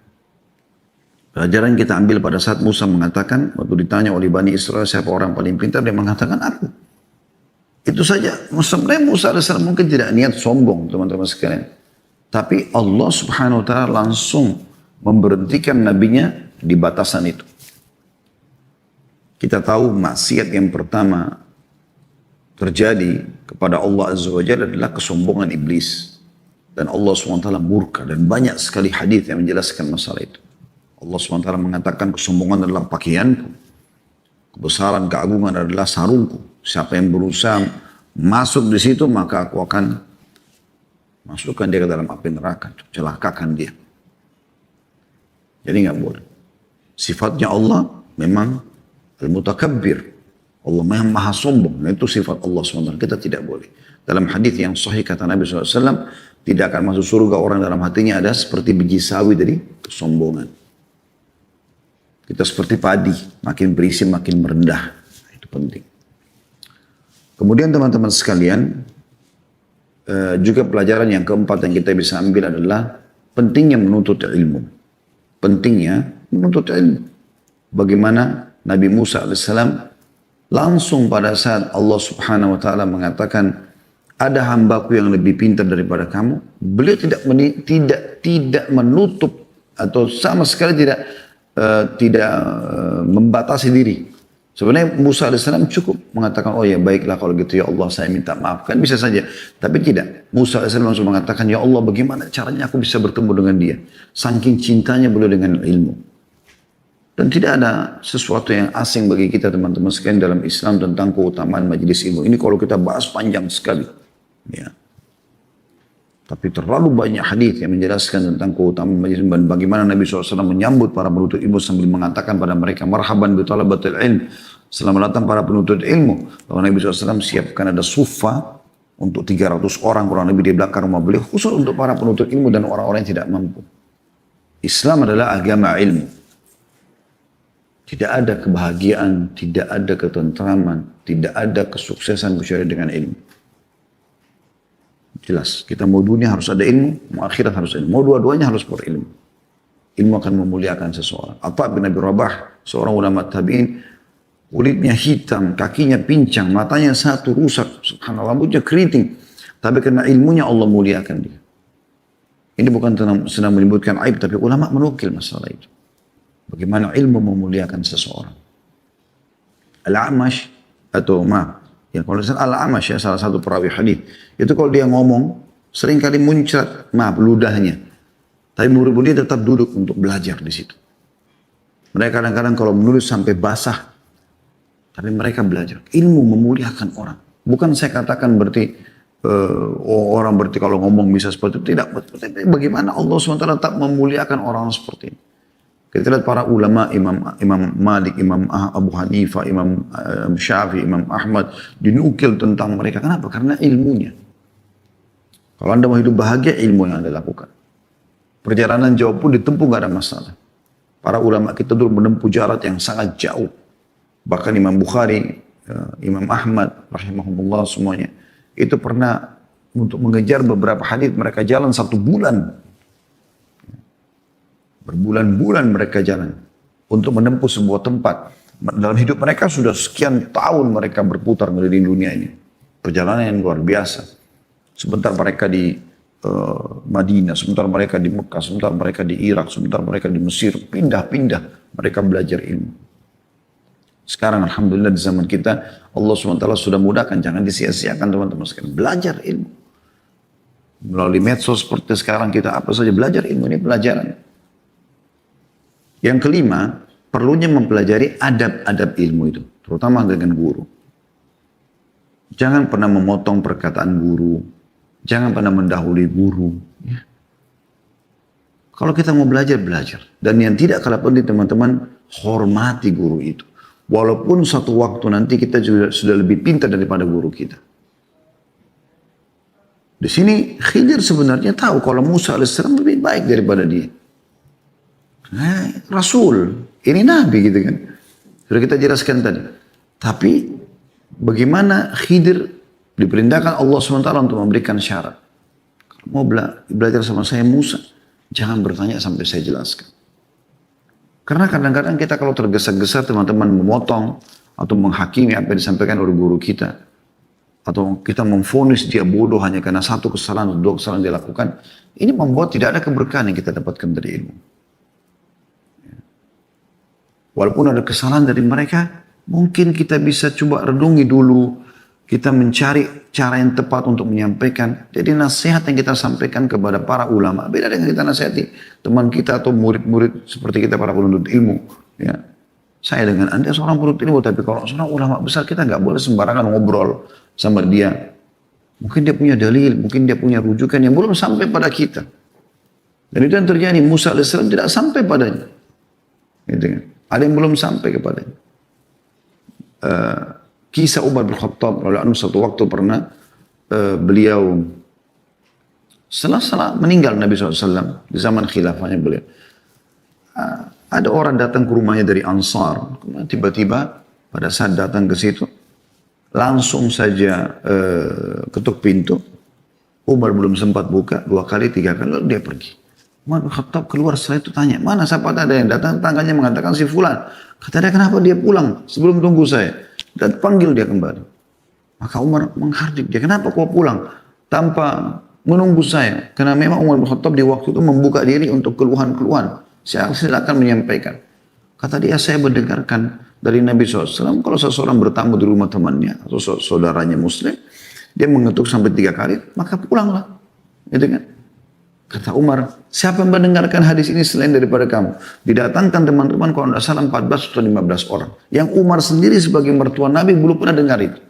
S1: Pelajaran kita ambil pada saat Musa mengatakan, waktu ditanya oleh Bani Israel siapa orang paling pintar, dia mengatakan aku. Itu saja. Sebenarnya Musa AS mungkin tidak niat sombong teman-teman sekalian. Tapi Allah Subhanahu wa ta'ala langsung memberhentikan nabinya di batasan itu. Kita tahu maksiat yang pertama terjadi kepada Allah Azza wa Jalla adalah kesombongan iblis. Dan Allah SWT murka. Dan banyak sekali hadis yang menjelaskan masalah itu. Allah SWT mengatakan kesombongan adalah pakaianku. Kebesaran, keagungan adalah sarungku. Siapa yang berusaha masuk di situ maka aku akan masukkan dia ke dalam api neraka. Celakakan dia. Jadi nggak boleh. Sifatnya Allah memang al-mutakabbir. Allah memang maha sombong. Nah, itu sifat Allah SWT. Kita tidak boleh. Dalam hadis yang sahih kata Nabi SAW, tidak akan masuk surga orang dalam hatinya ada seperti biji sawi dari kesombongan. Kita seperti padi, makin berisi makin merendah. Itu penting. Kemudian teman-teman sekalian, juga pelajaran yang keempat yang kita bisa ambil adalah pentingnya menuntut ilmu. Pentingnya menuntut ilmu. Bagaimana Nabi Musa alaihissalam langsung pada saat Allah Subhanahu wa taala mengatakan ada hambaku yang lebih pintar daripada kamu, beliau tidak menutup atau sama sekali tidak membatasi diri. Sebenarnya Musa AS cukup mengatakan, oh ya baiklah kalau gitu ya Allah saya minta maaf. Kan bisa saja. Tapi tidak. Musa AS langsung mengatakan, ya Allah bagaimana caranya aku bisa bertemu dengan dia. Saking cintanya beliau dengan ilmu. Dan tidak ada sesuatu yang asing bagi kita teman-teman sekalian dalam Islam tentang keutamaan majelis ilmu. Ini kalau kita bahas panjang sekali. Ya. Tapi terlalu banyak hadis yang menjelaskan tentang keutamaan majelis ilmu dan bagaimana Nabi SAW menyambut para penuntut ilmu sambil mengatakan pada mereka, marhaban bi talabatil ilm. Selamat datang para penuntut ilmu. Lalu Nabi SAW siapkan ada sufa untuk 300 orang kurang lebih di belakang rumah beliau khusus untuk para penuntut ilmu dan orang-orang yang tidak mampu. Islam adalah agama ilmu. Tidak ada kebahagiaan, tidak ada ketentraman, tidak ada kesuksesan kecuali dengan ilmu. Jelas, kita mau dunia harus ada ilmu, mau akhirat harus ilmu. Mau dua-duanya harus berilmu. Ilmu akan memuliakan seseorang. Atha bin Abi Rabah, seorang ulama tabi'in, kulitnya hitam, kakinya pincang, matanya satu rusak, subhanallah, rambutnya keriting. Tapi karena ilmunya Allah muliakan dia. Ini bukan sedang menyebutkan aib, tapi ulama menukil masalah itu. Bagaimana ilmu memuliakan seseorang. Al-A'mash, atau maaf, ya kalau Al-A'mash ya salah satu perawi hadis itu kalau dia ngomong sering kali muncrat ludahnya, tapi murid-murid tetap duduk untuk belajar di situ. Mereka kadang-kadang kalau menulis sampai basah, tapi mereka belajar. Ilmu memuliakan orang. Bukan saya katakan berarti orang berarti kalau ngomong bisa seperti itu, tidak. Tapi bagaimana Allah SWT tetap memuliakan orang seperti ini. Kita lihat para ulama, Imam Malik, Imam Abu Hanifah, Imam Syafi'i, Imam Ahmad, dinukil tentang mereka. Kenapa? Karena ilmunya. Kalau Anda mau hidup bahagia, ilmu yang Anda lakukan. Perjalanan jauh pun ditempuh gak ada masalah. Para ulama kita dulu menempuh jarak yang sangat jauh. Bahkan Imam Bukhari, Imam Ahmad, rahimahumullah semuanya. Itu pernah untuk mengejar beberapa hadis mereka jalan 1 bulan. Berbulan-bulan mereka jalan untuk menempuh sebuah tempat. Dalam hidup mereka sudah sekian tahun mereka berputar mengelilingi dunia ini. Perjalanan yang luar biasa. Sebentar mereka di Madinah, sebentar mereka di Mekah, sebentar mereka di Irak, sebentar mereka di Mesir. Pindah-pindah mereka belajar ilmu. Sekarang Alhamdulillah di zaman kita Allah SWT sudah mudahkan. Jangan disia-siakan teman-teman sekalian. Belajar ilmu. Melalui medsos seperti sekarang kita apa saja belajar ilmu, ini pelajaran. Yang kelima, perlunya mempelajari adab-adab ilmu itu, terutama dengan guru. Jangan pernah memotong perkataan guru, jangan pernah mendahului guru. Ya. Kalau kita mau belajar, belajar. Dan yang tidak kalah penting teman-teman, hormati guru itu. Walaupun satu waktu nanti kita juga sudah lebih pintar daripada guru kita. Di sini Khidir sebenarnya tahu kalau Musa alaihissalam lebih baik daripada dia. Rasul, ini Nabi gitu kan. Sudah kita jelaskan tadi. Tapi bagaimana Khidir diperintahkan Allah SWT untuk memberikan syarat. Kalau mau belajar sama saya Musa, jangan bertanya sampai saya jelaskan. Karena kadang-kadang kita kalau tergesa-gesa teman-teman memotong atau menghakimi apa yang disampaikan oleh guru kita. Atau kita memvonis dia bodoh hanya karena satu kesalahan atau dua kesalahan dia lakukan. Ini membuat tidak ada keberkahan yang kita dapatkan dari ilmu. Walaupun ada kesalahan dari mereka, mungkin kita bisa coba renungi dulu. Kita mencari cara yang tepat untuk menyampaikan. Jadi nasihat yang kita sampaikan kepada para ulama. Beda dengan kita nasihati teman kita atau murid-murid seperti kita para penuntut ilmu. Ya. Saya dengan Anda seorang penuntut ilmu. Tapi kalau seorang ulama besar kita nggak boleh sembarangan ngobrol sama dia. Mungkin dia punya dalil. Mungkin dia punya rujukan yang belum sampai pada kita. Dan itu yang terjadi. Musa alaihissalam tidak sampai padanya. Gitu kan. Ada yang belum sampai kepadanya. Kisah Umar bin Khattab satu waktu pernah beliau setelah meninggal Nabi SAW di zaman khilafahnya beliau. Ada orang datang ke rumahnya dari Ansar. Tiba-tiba pada saat datang ke situ langsung saja ketuk pintu. Umar belum sempat buka 2 kali 3 kali lalu dia pergi. Umar bin Khattab keluar setelah itu tanya, mana siapa ada yang datang, tangganya mengatakan si fulan. Kata dia, kenapa dia pulang sebelum tunggu saya? Dan panggil dia kembali. Maka Umar menghardik dia, kenapa kau pulang tanpa menunggu saya? Karena memang Umar bin Khattab di waktu itu membuka diri untuk keluhan-keluhan. Saya silakan menyampaikan. Kata dia, saya mendengarkan dari Nabi SAW, kalau seseorang bertamu di rumah temannya atau saudaranya muslim, dia mengetuk sampai 3 kali, maka pulanglah. Gitu kan? Kata Umar, siapa yang mendengarkan hadis ini selain daripada kamu? Didatangkan teman-teman kalau tidak salah 14 atau 15 orang. Yang Umar sendiri sebagai mertua Nabi belum pernah dengar itu.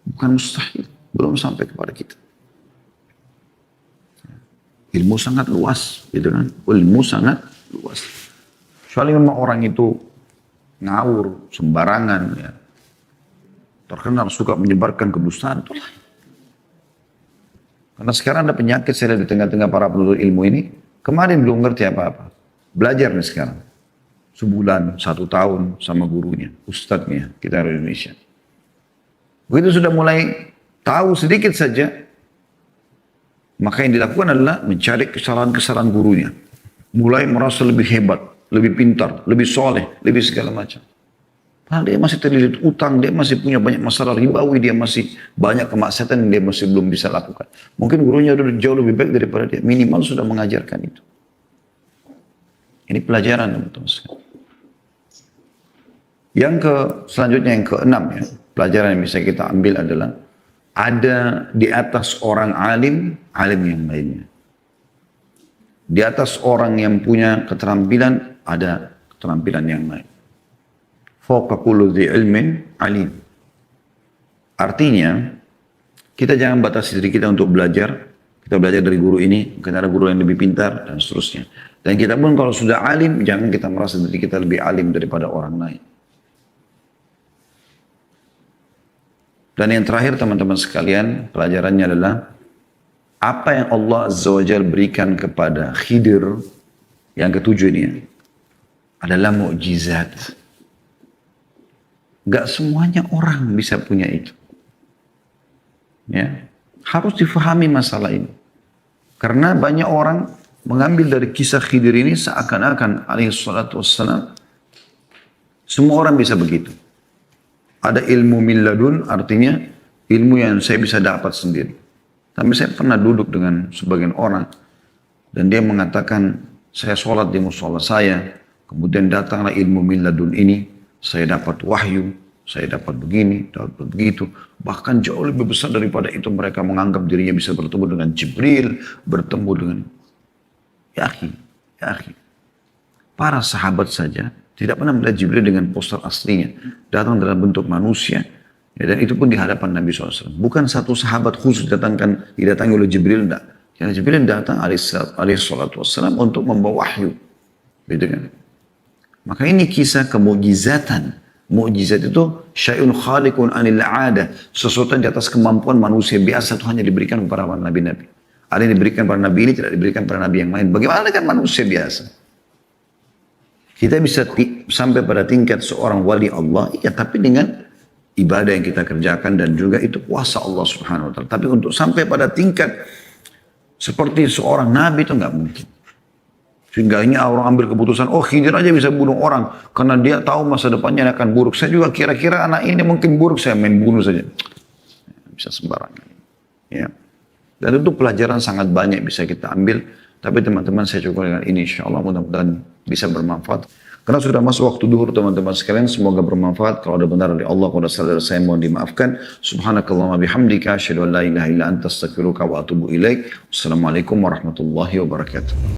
S1: Bukan mustahil, belum sampai kepada kita. Ilmu sangat luas, gitu kan? Ilmu sangat luas. Kecuali memang orang itu ngawur, sembarangan, ya. Terkenal suka menyebarkan kedustaan, itulah. Karena sekarang ada penyakit saya di tengah-tengah para penuntut ilmu ini. Kemarin belum ngerti apa-apa. Belajar nih sekarang. Sebulan, 1 tahun sama gurunya, ustadznya, kita di Indonesia. Begitu sudah mulai tahu sedikit saja, maka yang dilakukan adalah mencari kesalahan-kesalahan gurunya. Mulai merasa lebih hebat, lebih pintar, lebih soleh, lebih segala macam. Padahal dia masih terlilit utang, dia masih punya banyak masalah ribawi, dia masih banyak kemaksiatan yang dia masih belum bisa lakukan. Mungkin gurunya udah jauh lebih baik daripada dia, minimal sudah mengajarkan itu. Ini pelajaran teman-teman. Selanjutnya yang keenam ya, pelajaran yang bisa kita ambil adalah ada di atas orang alim, alim yang lainnya. Di atas orang yang punya keterampilan, ada keterampilan yang lain. Fawqa kulli dhi ilmin alim. Artinya, kita jangan batasi diri kita untuk belajar. Kita belajar dari guru ini, mungkin ada guru yang lebih pintar, dan seterusnya. Dan kita pun kalau sudah alim, jangan kita merasa diri kita lebih alim daripada orang lain. Dan yang terakhir teman-teman sekalian, pelajarannya adalah apa yang Allah Azza wa Jalla berikan kepada Khidir, yang ketujuh ini, adalah mukjizat. Gak semuanya orang bisa punya itu. Ya, harus difahami masalah ini. Karena banyak orang mengambil dari kisah Khidir ini seakan-akan alaihi salatu wassalam semua orang bisa begitu. Ada ilmu min ladun, artinya ilmu yang saya bisa dapat sendiri. Tapi saya pernah duduk dengan sebagian orang dan dia mengatakan, saya sholat di musola saya, kemudian datanglah ilmu min ladun ini, saya dapat wahyu, saya dapat begini, dapat begitu. Bahkan jauh lebih besar daripada itu, mereka menganggap dirinya bisa bertemu dengan Jibril, bertemu dengan ya akhi. Para sahabat saja tidak pernah melihat Jibril dengan poster aslinya. Datang dalam bentuk manusia. Ya, dan itu pun di hadapan Nabi SAW. Bukan satu sahabat khusus didatangi oleh Jibril, tidak. Karena Jibril datang alaihissalam untuk membawa wahyu. Gitu kan. Maka ini kisah kemujizatan. Mujizat itu syai'un khaliqun anil ada. Sesuatu yang di atas kemampuan manusia biasa itu hanya diberikan kepada para nabi-nabi. Ada yang diberikan pada nabi ini, tidak diberikan pada nabi yang lain. Bagaimana dengan manusia biasa? Kita bisa sampai pada tingkat seorang wali Allah, ya tapi dengan ibadah yang kita kerjakan dan juga itu kuasa Allah Subhanahu wa taala. Tapi untuk sampai pada tingkat seperti seorang nabi itu nggak mungkin. Sehingga ini orang ambil keputusan, oh Khidir aja bisa bunuh orang karena dia tahu masa depannya akan buruk. Saya juga kira-kira anak ini mungkin buruk, saya main bunuh saja. Bisa sembarangan. Ya. Dan itu pelajaran sangat banyak bisa kita ambil. Tapi teman-teman saya cukup dengan ini, insya Allah mudah-mudahan bisa bermanfaat. Karena sudah masuk waktu duhur teman-teman sekalian, semoga bermanfaat. Kalau ada benar dari Allah, kalau ada salah dari saya mohon dimaafkan. Subhanakallahumma bihamdika, asyhadu an la ilaha illa anta astaghfiruka wa atubu ilaik. Wassalamualaikum warahmatullahi wabarakatuh.